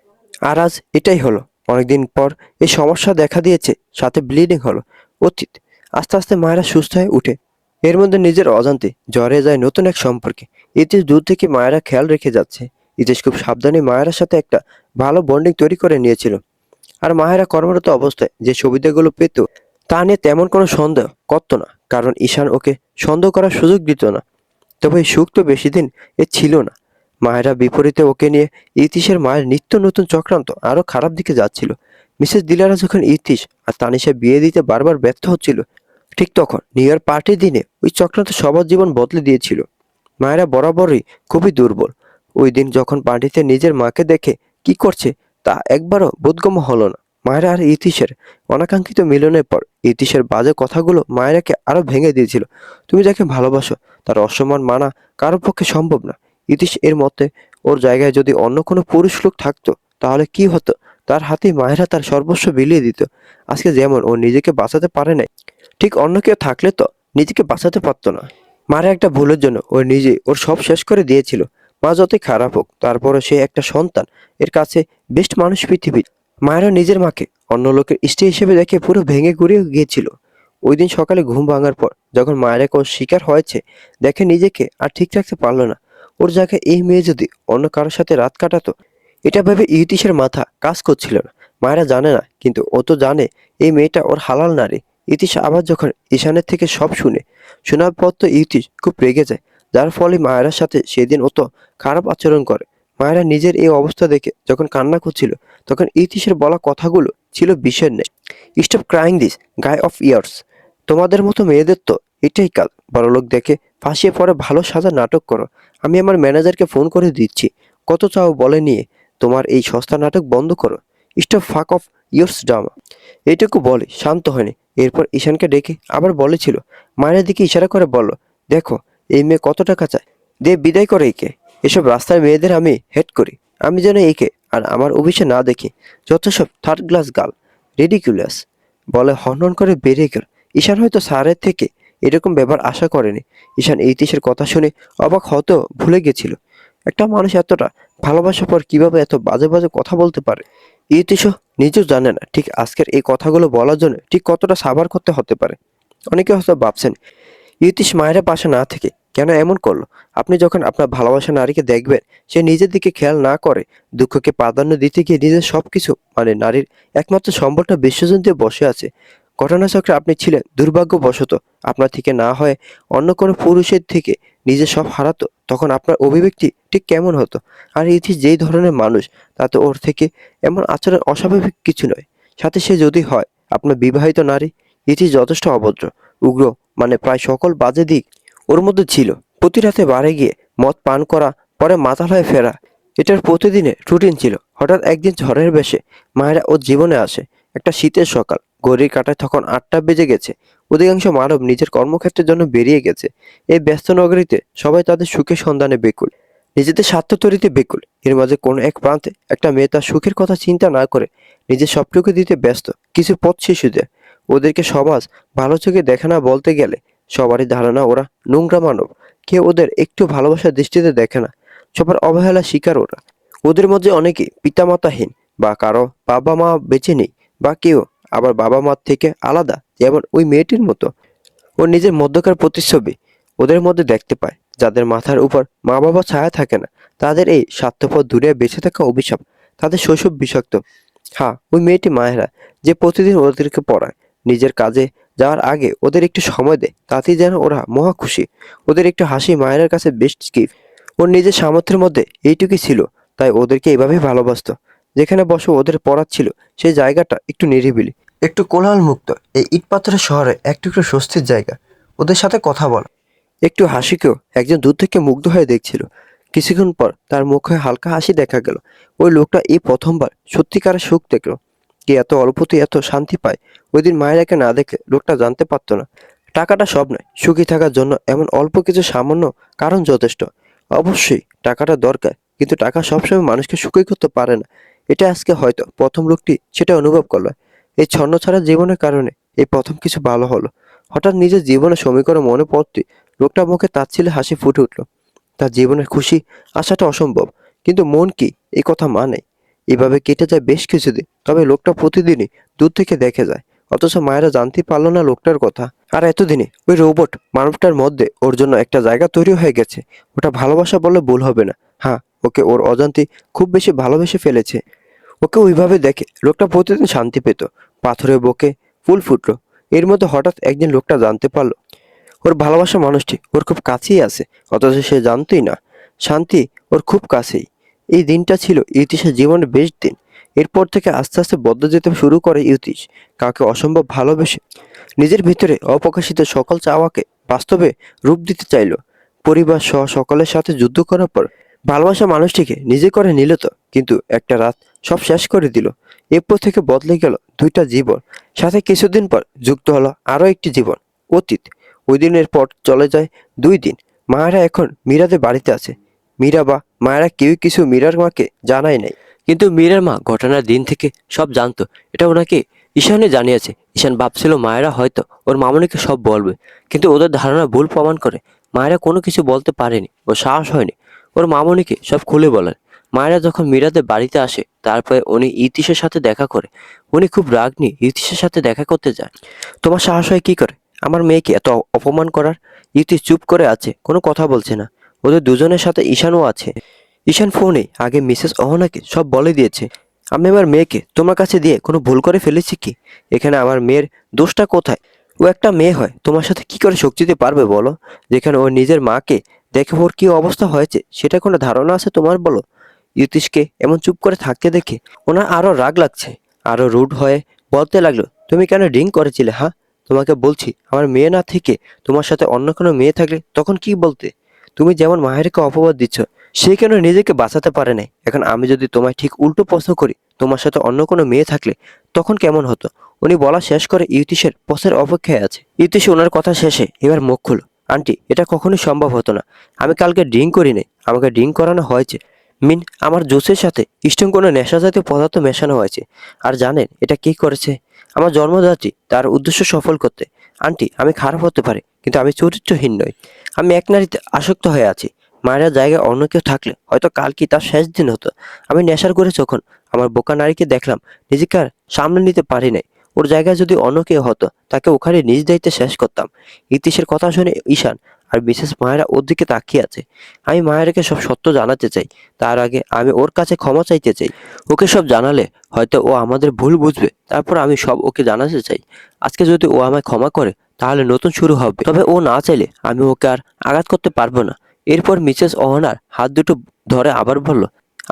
S2: আর আজ এটাই হলো, অনেকদিন পর এই সমস্যা দেখা দিয়েছে, সাথে ব্লিডিং হলো। অতীত। আস্তে আস্তে মায়েরা সুস্থ হয়ে উঠে। এর মধ্যে নিজের অজান্তে জড়িয়ে যায় নতুন এক সম্পর্কে। ইতিশ দূর থেকে মায়েরা খেয়াল রেখে যাচ্ছে। ইতিশ খুব সাবধানে মায়েরার সাথে একটা ভালো বন্ডিং তৈরি করে নিয়েছিল। আর মায়েরা কর্মরত অবস্থায় যে সুবিধাগুলো পেত তা নিয়ে তেমন কোনো সন্দেহ করতো না, কারণ ঈশান ওকে সন্দেহ করার সুযোগ দিত না। তবে এই সুখ তো বেশি দিন ছিল না। মায়েরা বিপরীতে ওকে নিয়ে ইতিশের মায়ের নিত্য নতুন চক্রান্ত আরো খারাপ দিকে যাচ্ছিল। মিসেস দিলারা যখন ইতিশ আর তানিশা বিয়ে দিতে বারবার ব্যর্থ হচ্ছিল, ঠিক তখন নিউ ইয়ার পার্টির দিনে ওই চক্রান্ত সবার জীবন বদলে দিয়েছিল। মায়েরা বরাবরই খুবই দুর্বল। ওই দিন যখন পার্টিতে নিজের মাকে দেখে কি করছে তা একবারও বোধগম্য হলো না। মায়েরা আর ইতিশের অনাকাঙ্ক্ষিত মিলনের পর ইতিশের বাজে কথাগুলো মায়েরাকে আরো ভেঙে দিয়েছিল। তুমি যাকে ভালোবাসো তার অসম্মান মানা কারোর পক্ষে সম্ভব না। ইতিশ এর মতে ওর জায়গায় যদি অন্য কোনো পুরুষ লোক থাকতো তাহলে কি হতো, তার হাতেই মায়েরা তার সর্বস্ব বিলিয়ে দিত। আজকে যেমন ও নিজেকে বাঁচাতে পারে নাই, ঠিক অন্য কেউ থাকলে তো নিজেকে বাঁচাতে পারতো না। মারা একটা ভুলের জন্য ও নিজে ওর সব শেষ করে দিয়েছিল। মা যতই খারাপ হোক তারপরে সে একটা সন্তান, এর কাছে বেস্ট মানুষ পৃথিবীর। মায়েরা নিজের মাকে অন্য লোকের স্ত্রী হিসেবে দেখে পুরো ভেঙে গুঁড়িয়ে গিয়েছিল। ওই দিন সকালে ঘুম ভাঙার পর যখন মায়ের ওর শিকার হয়েছে, দেখে নিজেকে আর ঠিক রাখতে পারলো না। ওর জায়গায় এই মেয়ে যদি অন্য কারোর সাথে রাত কাটাতো, এটা ভেবে ইতিশের মাথা কাজ করছিল না। মায়েরা জানে না, কিন্তু ও তো জানে এই মেয়েটা ওর হালাল নারী। ইতিশ আবার যখন ঈশানের থেকে সব শোনার পর তো ইতিশ খুব রেগে যায়, যার ফলে মায়েরার সাথে সেদিন ও তো খারাপ আচরণ করে। মায়েরা নিজের এই অবস্থা দেখে যখন কান্না করছিল, তখন ইতিশের বলা কথাগুলো ছিল বিষের নেই। Stop crying this guy of years. তোমাদের মতো মেয়েদের তো এটাই কাজ, বড়লোক দেখে ফাঁসিয়ে পরে ভালো সাজা নাটক করো। আমি আমার ম্যানেজারকে ফোন করে দিচ্ছি, কত চাও বলে নিয়ে তোমার এই সস্তা নাটক বন্ধ করো। স্টপ ফাক অফ ইয়ার্স ড্রামা। এইটুকু বলে শান্ত হয়নি। এরপর ঈশানকে ডেকে আবার বলেছিল, মায়ের দিকে ইশারা করে বলল, দেখো এই মেয়ে কত টাকা চায়, দিয়ে বিদায় করে একে। এসব রাস্তার মেয়েদের আমি হেড করি। আমি যেন একে আর আমার অফিসে না দেখি। যত সব থার্ড ক্লাস গার্ল, রেডিকুলাস। বলে হনহন করে বেরিয়ে গেল। ঈশান হয়তো স্যারের থেকে এরকম ব্যবহার আশা করেনি। ঈশান ইতিশের কথা শুনে অবাক হয়তো ভুলে গেছিল, একটা মানুষ এতটা ভালোবাসার পর কিভাবে এত বাজে বাজে কথা বলতে পারে। ইতিশও নিজেও জানে না ঠিক আজকের এই কথাগুলো বলার জন্য ঠিক কতটা সাবার করতে হতে পারে। অনেকে হয়তো ভাবছেন, ইতিশ মায়ের পাশে না থেকে কেন এমন করলো। আপনি যখন আপনার ভালোবাসা নারীকে দেখবেন সে নিজের দিকে খেয়াল না করে দুঃখকে প্রাধান্য দিতে গিয়ে নিজের সবকিছু মানে নারীর একমাত্র সম্বলটা বিসর্জন দিয়ে বসে আছে। ঘটনাচক্রে আপনি ছিলেন দুর্ভাগ্যবশত, আপনার থেকে না হয়ে অন্য কোনো পুরুষের থেকে নিজের সব হারাতো, তখন আপনার অভিব্যক্তি ঠিক কেমন হতো। আর ইতিশ যেই ধরনের মানুষ, তাতে ওর থেকে এমন আচরণ অস্বাভাবিক কিছু নয়। সাথে সে যদি হয় আপনার বিবাহিত নারী। ইতিশ যথেষ্ট অভদ্র, উগ্র, মানে প্রায় সকল বাজে দিক ওর মধ্যে ছিল। প্রতি রাতে বারে গিয়ে মদ পান করা, পরে মাতাল হয়ে ফেরা, এটার প্রতিদিনের রুটিন ছিল। হঠাৎ একদিন ঝড়ের বেশে মায়েরা ওর জীবনে আসে। একটা শীতের সকাল, ঘড়ির কাঁটায় তখন 8টা বেজে গেছে। অধিকাংশ মানব নিজের কর্মক্ষেত্রের জন্য বেরিয়ে গেছে। এই ব্যস্ত নগরীতে সবাই তাদের সুখের সন্ধানে বেকুল, নিজেদের স্বার্থ তৈরিতে বেকুল। এর মাঝে কোনো এক প্রান্তে একটা মেয়ে তার সুখের কথা চিন্তা না করে নিজের সবটুকু দিতে ব্যস্ত। কিছু পথ শিশুদের, ওদেরকে সমাজ ভালো চোখে দেখে না, বলতে গেলে সবারই ধারণা ওরা নোংরা মানব। কেউ ওদের একটু ভালোবাসার দৃষ্টিতে দেখে না, সবার অবহেলা শিকার ওরা। ওদের মধ্যে অনেকে পিতামাতাহীন, বা কারো বাবা মা বেঁচে নেই, বা কেউ আবার বাবা মার থেকে আলাদা, যেমন ওই মেয়েটির মতো। ও নিজের মধ্যকার প্রতিচ্ছবি ওদের মধ্যে দেখতে পায়। যাদের মাথার উপর মা বাবা ছায়া থাকে না, তাদের এই স্বার্থপর দূরে বেঁচে থাকা অভিশাপ, তাদের শৈশব বিষাক্ত। হ্যাঁ, ওই মেয়েটি মায়েরা যে প্রতিদিন ওদেরকে পড়ায়, নিজের কাজে যাওয়ার আগে ওদের একটু সময় দেয়, তাতেই যেন ওরা মহা খুশি। ওদের একটু হাসি মায়ের কাছে বেস্ট গিফট। ওর নিজের সামর্থ্যের মধ্যে এইটুকুই ছিল, তাই ওদেরকে এভাবেই ভালোবাসতো। যেখানে বসে ওদের পড়াচ্ছিল সেই জায়গাটা একটু নিরিবিলি, একটু কোলাহল মুক্ত। এই ইটপাথরের শহরে একটু একটু স্বস্তির জায়গা। ওদের সাথে কথা বলা, একটু হাসিকেও একজন দূর থেকে মুগ্ধ হয়ে দেখছিল। কিছুক্ষণ পর তার মুখে হালকা হাসি দেখা গেল। ওই লোকটা এই প্রথমবার সত্যিকারের সুখ দেখলো। কি এত অল্পতে এত শান্তি পায়? ওই দিন মায়েরাকে না দেখলে লোকটা জানতে পারতো না টাকাটা সব নয়। সুখী থাকার জন্য এমন অল্প কিছু সামান্য কারণ যথেষ্ট। অবশ্যই টাকাটা দরকার, কিন্তু টাকা সবসময় মানুষকে সুখী করতে পারে না। এটা আজকে হয়তো প্রথম লোকটি সেটা অনুভব করলো। এই ছন্নছাড়া জীবনের কারণে এই প্রথম কিছু ভালো হলো। হঠাৎ নিজের জীবনের সমীকরণ মনে পড়তে লোকটার মুখে তাচ্ছিল্যে হাসি ফুটে উঠল। তার জীবনের খুশি আসাটা অসম্ভব, কিন্তু মন কি এই কথা মানে? এভাবে কেটে যায় বেশ কিছুদিন। তবে লোকটা প্রতিদিনই দূর থেকে দেখে যায়, অথচ মায়েরা জানতেই পারলো না লোকটার কথা। আর এতদিনে ওই রোবট মানবটার মধ্যে ওর জন্য একটা জায়গা তৈরি হয়ে গেছে। ওটা ভালোবাসা বললে ভুল হবে না। হ্যাঁ, ওকে ওর অজান্তে খুব বেশি ভালোবেসে ফেলেছে। ওকে ওইভাবে দেখে লোকটা প্রতিদিন শান্তি পেত। পাথরের বুকে ফুল ফুটলো। এর মধ্যে হঠাৎ একদিন লোকটা জানতে পারলো ওর ভালোবাসা মানুষটি ওর খুব কাছেই আছে, অথচ সে জানতই না শান্তি ওর খুব কাছেই। এই দিনটা ছিল ইউতিশের জীবনের বেশ দিন। এরপর থেকে আস্তে আস্তে বদলে যেতে শুরু করে ইউতিশ। কাউকে অসম্ভব ভালোবেসে নিজের ভিতরে অপ্রকাশিত সকল চাওয়াকে বাস্তবে রূপ দিতে চাইল। পরিবার সহ সকলের সাথে যুদ্ধ করার পর ভালোবাসা মানুষটিকে নিজে করে নিল তো, কিন্তু একটা রাত সব শেষ করে দিল। এরপর থেকে বদলে গেল দুইটা জীবন, সাথে কিছুদিন পর যুক্ত হলো আরও একটি জীবন, অতীত। ওই দিনের পর চলে যায় 2 দিন। মায়েরা এখন মীরাদের বাড়িতে আছে। মীরা বা মায়েরা কেউই কিছু মীরার মাকে জানায় নাই।
S1: কিন্তু মীরার মা ঘটনার দিন থেকে সব জানতো। এটা ওনাকে ঈশানই জানিয়েছে। ঈশান ভাবছিল মায়েরা হয়তো ওর মামনিকে সব বলবে, কিন্তু ওদের ধারণা ভুল প্রমাণ করে মায়েরা কোনো কিছু বলতে পারেনি, ও সাহস হয়নি ওর মামনিকে সব খুলে বলার। মায়েরা যখন মীরাদের বাড়িতে আসে, তারপরে উনি ইতিশের সাথে দেখা করে। উনি খুব রাগ নিয়ে ইতিশের সাথে দেখা করতে যায়। তোমার সাহস হয় কি করে আমার মেয়েকে এত অপমান করার? ইতিশ চুপ করে আছে, কোনো কথা বলছে না। ওদের দুজনের সাথে ঈশানও আছে। ঈশান ফোনে আগে মিসেস অহনাকে সব বলে দিয়েছে। আমি আমার মেয়েকে তোমার কাছে দিয়ে কোনো ভুল করে ফেলেছি কি? এখানে আমার মেয়ের দোষটা কোথায়? ও একটা মেয়ে হয় তোমার সাথে কি করে শোক দিতে পারবে বলো? যেখানে ও নিজের মাকে দেখে ওর কি অবস্থা হয়েছে সেটা কোনো ধারণা আছে তোমার বলো? ইউতিশকে এমন চুপ করে থাকতে দেখে ওনার আরো রাগ লাগছে। আরো রুড হয়ে বলতে লাগলো, তুমি কেন ড্রিঙ্ক করেছিলে? হ্যাঁ, তোমাকে বলছি আমার মেয়ে না থেকে তোমার সাথে অন্য কোনো মেয়ে থাকলে তখন কি বলতে? তুমি যেমন মাহেরকে অপবাদ দিচ্ছ, সে কেন নিজেকে বাঁচাতে পারে নাই? এখন আমি যদি তোমায় ঠিক উল্টো প্রশ্ন করি, তোমার সাথে অন্য কোনো মেয়ে থাকলে তখন কেমন হতো? উনি বলা শেষ করে ইউতিশের পথের অপেক্ষায় আছে। ইউতিশ ওনার কথা শেষে এবার মুখ খুলো। আন্টি, এটা কখনোই সম্ভব হতো না। আমি কালকে ড্রিঙ্ক করি নাই, আমাকে ড্রিঙ্ক করানো হয়েছে। আমার জুসের সাথে স্ট্রং কোনো নেশা জাতীয় পদার্থ মেশানো হয়েছে। আর জানেন এটা কে করেছে? আমার জন্মদাত্রী, তার উদ্দেশ্য সফল করতে। আন্টি, আমি খারাপ হতে পারি, কিন্তু আমি চরিত্রহীন নই। আমি এক নারীতে আসক্ত হয়ে আছি। মায়ের জায়গায় অন্য কেউ থাকলে হয়তো কাল কি তার শেষ দিন হতো। আমি নেশার করে যখন আমার বোকা নারীকে দেখলাম, নিজেকে আর সামনে নিতে পারি নাই। ওর জায়গায় যদি অন্য কেউ হতো, তাকে ওখানে নিজ দায়িত্বে শেষ করতাম। ইতিশের কথা শুনে ঈশান আর বিশেষ মায়েরা ওর দিকে তাকিয়ে আছে। আমি মায়েরাকে সব সত্য জানাতে চাই। তার আগে আমি ওর কাছে ক্ষমা চাইতে চাই। ওকে সব জানালে হয়তো ও আমাদের ভুল বুঝবে, তারপর আমি সব ওকে জানাতে চাই। আজকে যদি ও আমায় ক্ষমা করে, তাহলে নতুন শুরু হবে। তবে ও না চাইলে আমি ওকে আর আঘাত করতে পারবো না। এরপর মিসেস অহনার হাত দুটো ধরে আবার বলল,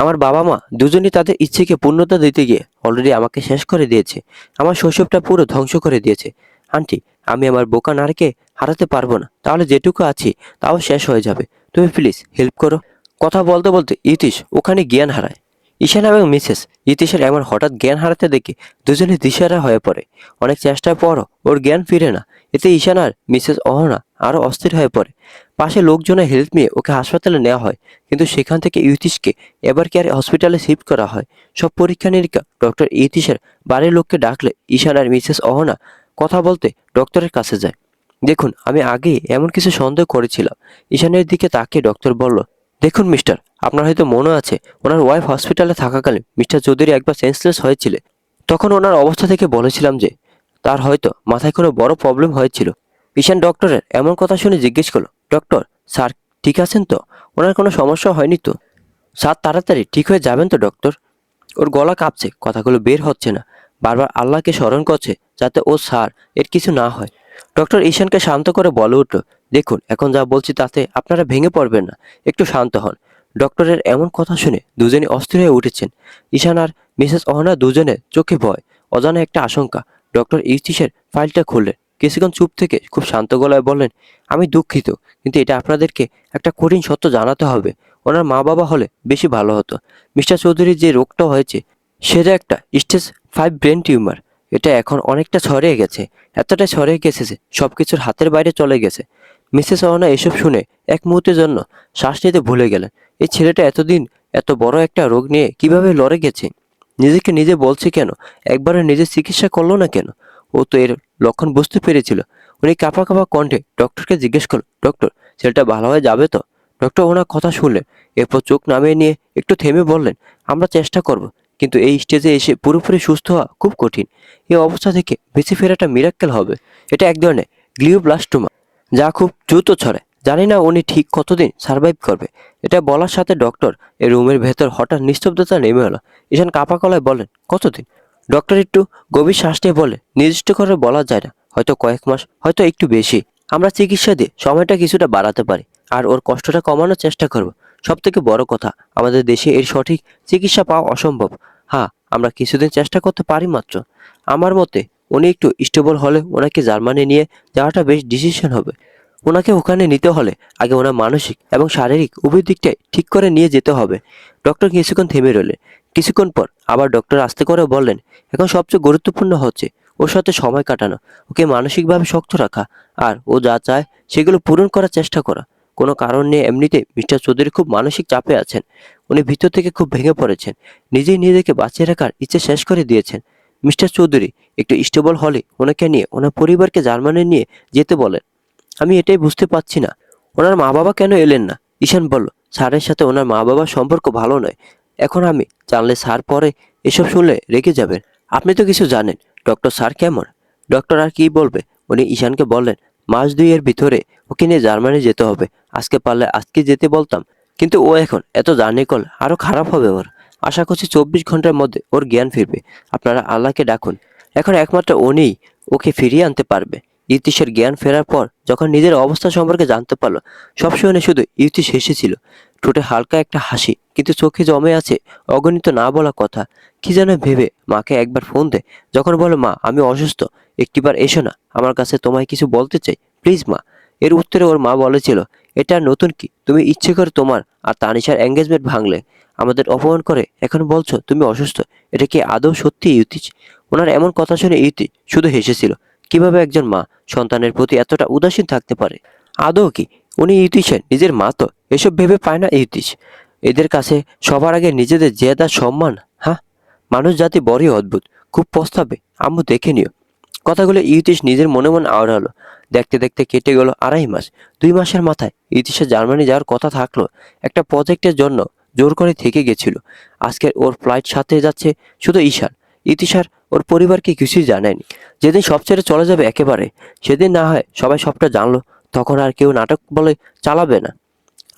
S1: আমার বাবা মা দুজনই তাদের ইচ্ছেকে পূর্ণতা দিতে গিয়ে অলরেডি আমাকে শেষ করে দিয়েছে। আমার শৈশবটা পুরো ধ্বংস করে দিয়েছে। আন্টি, আমি আমার বোকা নারীকে হারাতে পারবো না, তাহলে যেটুকু আছি তাও শেষ হয়ে যাবে। তুমি প্লিজ হেল্প করো। কথা বলতে বলতে ইতিশ ওখানে জ্ঞান হারায়। ঈশান এবং মিসেস ইতিশের এমন হঠাৎ জ্ঞান হারাতে দেখে দুজনে দিশেহারা হয়ে পড়ে। অনেক চেষ্টার পরও ওর জ্ঞান ফিরে না। এতে ঈশান আর মিসেস অহনা আরো অস্থির হয়ে পড়ে। পাশে লোকজনের হেল্প নিয়ে ওকে হাসপাতালে নেওয়া হয়, কিন্তু সেখান থেকে ইউতিশকে এবার কেয়ার হসপিটালে শিফট করা হয়। সব পরীক্ষা নিরীক্ষা ডক্টর ইতিশের বাড়ির লোককে ডাকলে ঈশান আর মিসেস অহনা কথা বলতে ডক্টরের কাছে যায়। দেখুন, আমি আগে এমন কিছু সন্দেহ করেছিলাম। ঈশানের দিকে তাকিয়ে ডক্টর বলল, দেখুন মিস্টার, আপনার হয়তো মনে আছে ওনার ওয়াইফ হসপিটালে থাকাকালীন মিস্টার চৌধুরী একবার সেন্সলেস হয়েছিলেন। তখন ওনার অবস্থা থেকে বলেছিলাম যে তার হয়তো মাথায় কোনো বড় প্রবলেম হয়েছিল। ঈশান ডক্টরের এমন কথা শুনে জিজ্ঞেস করলো, ডক্টর স্যার ঠিক আছেন তো? ওনার কোনো সমস্যা হয়নি তো? স্যার তাড়াতাড়ি ঠিক হয়ে যাবেন তো ডক্টর? ওর গলা কাঁপছে, কথাগুলো বের হচ্ছে না। বারবার আল্লাহকে স্মরণ করছে যাতে ও স্যার এর কিছু না হয়। ডক্টর ঈশানকে শান্ত করে বলে উঠল, দেখুন এখন যা বলছি তাতে আপনারা ভেঙে পড়বেন না, একটু শান্ত হন। ডক্টরের এমন কথা শুনে দুজনই অস্থির হয়ে উঠেছেন। ঈশান আর মিসেস অহনা দুজনে চোখে ভয়, অজানা একটা আশঙ্কা। ডক্টর ইতিশের ফাইলটা খুললেন, কিছুক্ষণ চুপ থেকে খুব শান্ত গলায় বললেন, আমি দুঃখিত, কিন্তু এটা আপনাদেরকে একটা কঠিন সত্য জানাতে হবে। ওনার মা বাবা হলে বেশি ভালো হতো। মিস্টার চৌধুরীর যে রোগটা হয়েছে সেটা একটা স্টেজ 5 ব্রেন টিউমার। এটা এখন অনেকটা ছড়িয়ে গেছে, এতটা ছড়িয়ে গেছে যে সবকিছুর হাতের বাইরে চলে গেছে। মিসেস অহনা এসব শুনে এক মুহূর্তের জন্য শ্বাস নিতে ভুলে গেলেন। এই ছেলেটা এতদিন এত বড় একটা রোগ নিয়ে কিভাবে লড়ে গেছে? নিজেকে নিজে বলছে কেন একবারও নিজের চিকিৎসা করলো না কেন? ও তো এর লক্ষণ বুঝতে পেরেছিল। উনি কাঁপা কাঁপা কণ্ঠে ডক্টরকে জিজ্ঞেস করল, ডক্টর ছেলেটা ভালো হয়ে যাবে তো? ডক্টর ওনার কথা শুনলেন, এরপর চোখ নামিয়ে নিয়ে একটু থেমে বললেন, আমরা চেষ্টা করব, কিন্তু এই স্টেজে এসে পুরোপুরি সুস্থ হওয়া খুব কঠিন। এই অবস্থা থেকে বেঁচে ফেরাটা মিরাক্কেল হবে। এটা এক ধরনের গ্লিওব্লাস্টোমা, যা খুব দ্রুত ছড়ায়। জানি না উনি ঠিক কতদিন সার্ভাইভ করবে। এটা বলার সাথে ডক্টর এই রুমের ভেতর হঠাৎ নিস্তব্ধতা নেমে এলো। ঈশান কাঁপা গলায় বললেন, কতদিন? ডক্টর একটু গভীর শ্বাস নিয়ে বললেন, নির্দিষ্ট করে বলা যায় না, হয়তো কয়েক মাস, হয়তো একটু বেশি। আমরা চিকিৎসা দিয়ে সময়টা কিছুটা বাড়াতে পারি, আর ওর কষ্টটা কমানোর চেষ্টা করব। সব থেকে বড় কথা, আমাদের দেশে এর সঠিক চিকিৎসা পাওয়া অসম্ভব। হ্যাঁ, আমরা কিছুদিন চেষ্টা করতে পারি মাত্র। আমার মতে উনি একটু স্টেবল হলে ওনাকে জার্মানি নিয়ে যাওয়াটা বেশ ডিসিশন হবে। ওনাকে ওখানে নিতে হলে আগে ওনার মানসিক এবং শারীরিক উভয় দিকটাই ঠিক করে নিয়ে যেতে হবে। ডক্টর কিছুক্ষণ থেমে রইলেন। কিছুক্ষণ পর আবার ডক্টর আস্তে করে বললেন, এখন সবচেয়ে গুরুত্বপূর্ণ হচ্ছে ওর সাথে সময় কাটানো, ওকে মানসিকভাবে শক্ত রাখা, আর ও যা চায় সেগুলো পূরণ করার চেষ্টা করা। কোনো কারণ নিয়ে এমনিতে মিস্টার চৌধুরী খুব মানসিক চাপে আছেন। উনি ভিতর থেকে খুব ভেঙে পড়েছেন, নিজেই নিজেকে বাঁচিয়ে রাখার ইচ্ছে শেষ করে দিয়েছেন। মিস্টার চৌধুরী একটু স্টেবল হলে ওনাকে নিয়ে ওনার পরিবারকে জার্মানি নিয়ে যেতে বলেন। আমি এটাই বুঝতে পারছি না, ওনার মা বাবা কেন এলেন না? ঈশান বলল, স্যারের সাথে ওনার মা বাবার সম্পর্ক ভালো নয়। এখন আমি জানলে স্যার পরে এসব শুনলে রেগে যাবেন। আপনি তো কিছু জানেন ডক্টর স্যার কেমন? ডক্টর আর কি বলবে? উনি ঈশানকে বললেন, মাস 2 এর ভিতরে ওকে নিয়ে জার্মানি যেতে হবে। আজকে পারলে আজকে যেতে বলতাম, কিন্তু ও এখন এত জার্নি করলে আরো খারাপ হবে ওর। আশা করছি 24 ঘন্টার মধ্যে ওর জ্ঞান ফিরবে। আপনারা আল্লাহকে ডাকুন, এখন একমাত্র উনিই ওকে ফিরিয়ে আনতে পারবে। ইতিশের জ্ঞান ফেরার পর যখন নিজের অবস্থা সম্পর্কে জানতে পারলো, সব শুনে শুধু ইতিশ হেসেছিল। ঠোঁটে হালকা একটা হাসি, কিন্তু চোখে জমে আছে অগণিত না বলা কথা। কি যেন ভেবে মাকে একবার ফোন দেয়। যখন বলো, মা আমি অসুস্থ, একটিবার এসো না, আমার কাছে তোমায় কিছু বলতে চাই, প্লিজ মা। এর উত্তরে ওর মা বলেছিল, এটা নতুন কি? তুমি ইচ্ছে করে তোমার আর তানিশার এঙ্গেজমেন্ট ভাঙলে, আমাদের অপমান করে এখন বলছো তুমি অসুস্থ। এটা কি আদৌ সত্যি ইতিশ? ওনার এমন কথা শুনে ইতি শুধু হেসেছিল। কিভাবে একজন মা সন্তানের প্রতি এতটা উদাসীন থাকতে পারে? আদৌ কি উনি ইতিশের নিজের মা? তো এসব ভেবে পায় না ইতিশ। এদের কাছে সবার আগে নিজেদের জেদা সম্মান। হ্যাঁ, মানুষ জাতি বড়ই অদ্ভুত, খুব পস্তাবে। আম্মু দেখে নিও। কথাগুলো ইতিশ নিজের মনে মনে আওড়ালো। দেখতে দেখতে কেটে গেল 2.5 মাস। 2 মাসের মাথায় ইতিশের জার্মানি যাওয়ার কথা থাকলো, একটা প্রজেক্টের জন্য জোর করে থেকে গেছিল। আজকের ওর ফ্লাইট সাথে যাচ্ছে শুধু ঈশান। ইতিশার ওর পরিবারকে কিছুই জানায়নি। যেদিন সব ছেড়ে চলে যাবে একেবারে, সেদিন না হয় সবাই সবটা জানলো, তখন আর কেউ নাটক বলে চালাবে না।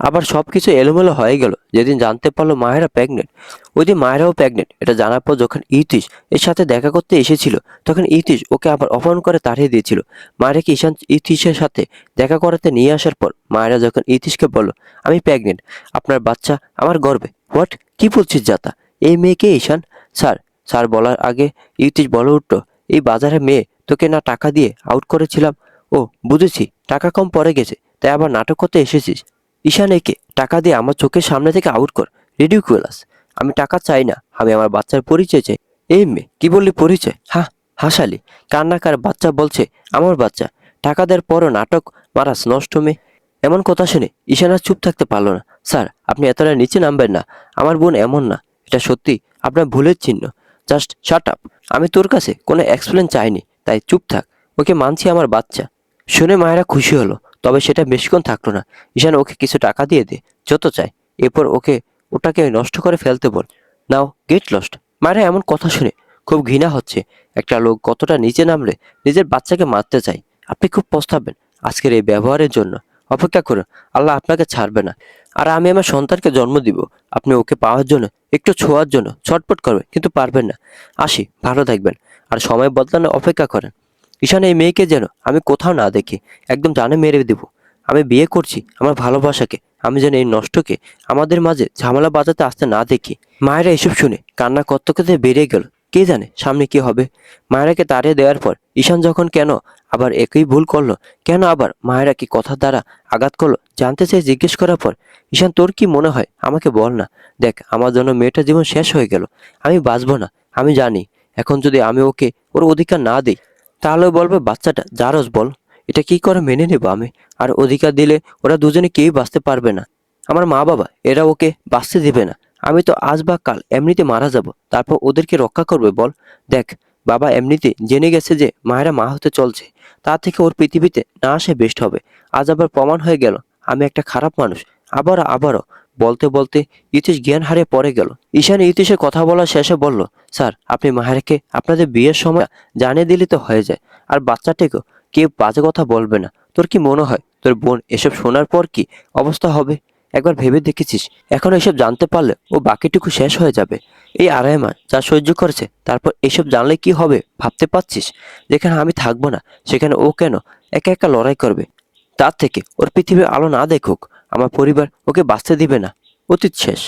S1: আবার সবকিছু এলোমেলো হয়ে গেল যেদিন জানতে পারলো মায়েরা প্রেগনেন্ট। ওই দিন মায়েরাও প্রেগনেন্ট এটা জানার পর যখন ইতিশ এর সাথে দেখা করতে এসেছিল, তখন ইতিশ ওকে আবার অপহরণ করে তাড়িয়ে দিয়েছিল। মায়েরাকে ঈশান ইতিশের সাথে দেখা করাতে নিয়ে আসার পর মায়েরা যখন ইতিশকে বলল, আমি প্রেগনেন্ট, আপনার বাচ্চা আমার গর্ভে। হোয়াট? কি বলছিস জাতা? এই মেয়েকে ঈশান? স্যার, স্যার বলার আগে ইতিশ বলে উঠল, এই বাজারে মেয়ে তোকে না টাকা দিয়ে আউট করেছিলাম। ও বুঝেছি, টাকা কম পড়ে গেছে, তাই আবার নাটক করতে এসেছিস। ঈশান, একে টাকা দিয়ে আমার চোখের সামনে থেকে আউট কর। রিডিকুলাস। আমি টাকা চাই না, আমি আমার বাচ্চার পরিচয় চাই। এই মেয়ে, কি বললি পরিচয়? হ্যাঁ, হাসালি। কান্নাকার বাচ্চা বলছে আমার বাচ্চা। টাকা দেওয়ার পরও নাটক মারাস, নষ্ট মেয়ে। এমন কথা শুনে ঈশান আর চুপ থাকতে পারলো না। স্যার, আপনি এতটা নিচে নামবেন না। আমার বোন এমন না, এটা সত্যি আপনার ভুলের চিহ্ন। Just shut up. আমি তোর কাছে কোনো এক্সপ্লেন চাইনি, তাই চুপ থাক। ওকে মানছি আমার বাচ্চা। শুনে মায়েরা খুশি হলো, তবে সেটা বেশিক্ষণ থাকলো না। ঈশান, ওকে কিছু টাকা দিয়ে দে, যত চাই। এরপর ওটাকে নষ্ট করে ফেলতে বল। নাও গেট লস্ট। মায়েরা এমন কথা শুনে খুব ঘৃণা হচ্ছে। একটা লোক কতটা নিচে নামলে নিজের বাচ্চাকে মারতে চায়। আপনি খুব পস্তাবেন আজকের এই ব্যবহারের জন্য। অপেক্ষা করুন, আল্লাহ আপনাকে ছাড়বে না। আর আমি আমার সন্তানকে জন্ম দিব। আপনি ওকে পাওয়ার জন্য, একটু ছোঁয়ার জন্য ছটপট করবেন, কিন্তু পারবেন না। আসি, ভালো থাকবেন। আর সময় বদলানোর অপেক্ষা করেন। ঈশান, এই মেয়েকে যেন আমি কোথাও না দেখি, একদম জানে মেরে দেব। আমি বিয়ে করছি আমার ভালোবাসাকে, আমি যেন এই নষ্টকে আমাদের মাঝে ঝামেলা বাজাতে আসতে না দেখি। মায়েরা এসব শুনে কান্না করতে করতে বেরিয়ে গেল। কে জানে সামনে কি হবে। মায়েরাকে তাড়িয়ে দেওয়ার পর ঈশান যখন কেন আবার একই ভুল করলো, কেন আবার মায়েরা কি কথা দ্বারা আঘাত করলো জানতে চাই জিজ্ঞেস করার পর, ঈশান তোর কি মনে হয় আমাকে বল না। দেখ, আমার জন্য মেয়েটার জীবন শেষ হয়ে গেল, আমি বাঁচবো না। আমি জানি এখন যদি আমি ওকে ওর অধিকার না দিই, তাহলে বলবে বাচ্চাটা জারজ বল। এটা কি করে মেনে নেব আমি? আর অধিকার দিলে ওরা দুজনে কেউই বাঁচতে পারবে না। আমার মা বাবা এরা ওকে বাঁচতে দেবে না। আমি তো আজ বা কাল এমনিতে মারা যাব, তারপর ওদেরকে রক্ষা করবে বল। দেখ, বাবা এমনিতে জেনে গেছে যে মায়েরা মা হতে চলছে, তা থেকে ওর পৃথিবীতে না আসে বেস্ট হবে। আজ আবার প্রমাণ হয়ে গেল আমি একটা খারাপ মানুষ। আবারও বলতে বলতে ইতিশ জ্ঞান হারিয়ে পড়ে গেল। ঈশানী ইতিশের কথা বলা শেষে বলল, স্যার আপনি মাহেরকে আপনাদের বিয়ের সময় জানিয়ে দিলে তো হয়ে যায়, আর বাচ্চাটিকেও কেউ বাজে কথা বলবে না। তোর কি মনে হয় তোর বোন এসব শোনার পর কি অবস্থা হবে? একবার ভেবে দেখেছিস? এখন এসব জানতে পারলে ও বাকিটুকু শেষ হয়ে যাবে। এই 2.5 মাস যা সহ্য করেছে, তারপর এসব জানলে কি হবে ভাবতে পারছিস? যেখানে আমি থাকবো না সেখানে ও কেন একা একা লড়াই করবে? তার থেকে ওর পৃথিবীর আলো না দেখুক, আমার পরিবার ওকে বাঁচতে দিবে না। অতীত শেষ।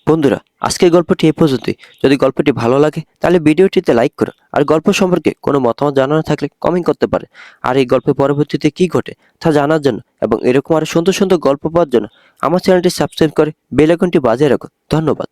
S1: বন্ধুরা, আজকের গল্পটি এই পর্যন্তই। যদি গল্পটি ভালো লাগে তাহলে ভিডিওটিতে লাইক করো, আর গল্প সম্পর্কে কোনো মতামত জানানো থাকলে কমেন্ট করতে পারে। আর এই গল্পের পরবর্তীতে কি ঘটে তা জানার জন্য এবং এরকম আরো সুন্দর সুন্দর গল্প পাওয়ার জন্য আমার চ্যানেলটি সাবস্ক্রাইব করে বেল আইকনটি বাজিয়ে রাখো। ধন্যবাদ।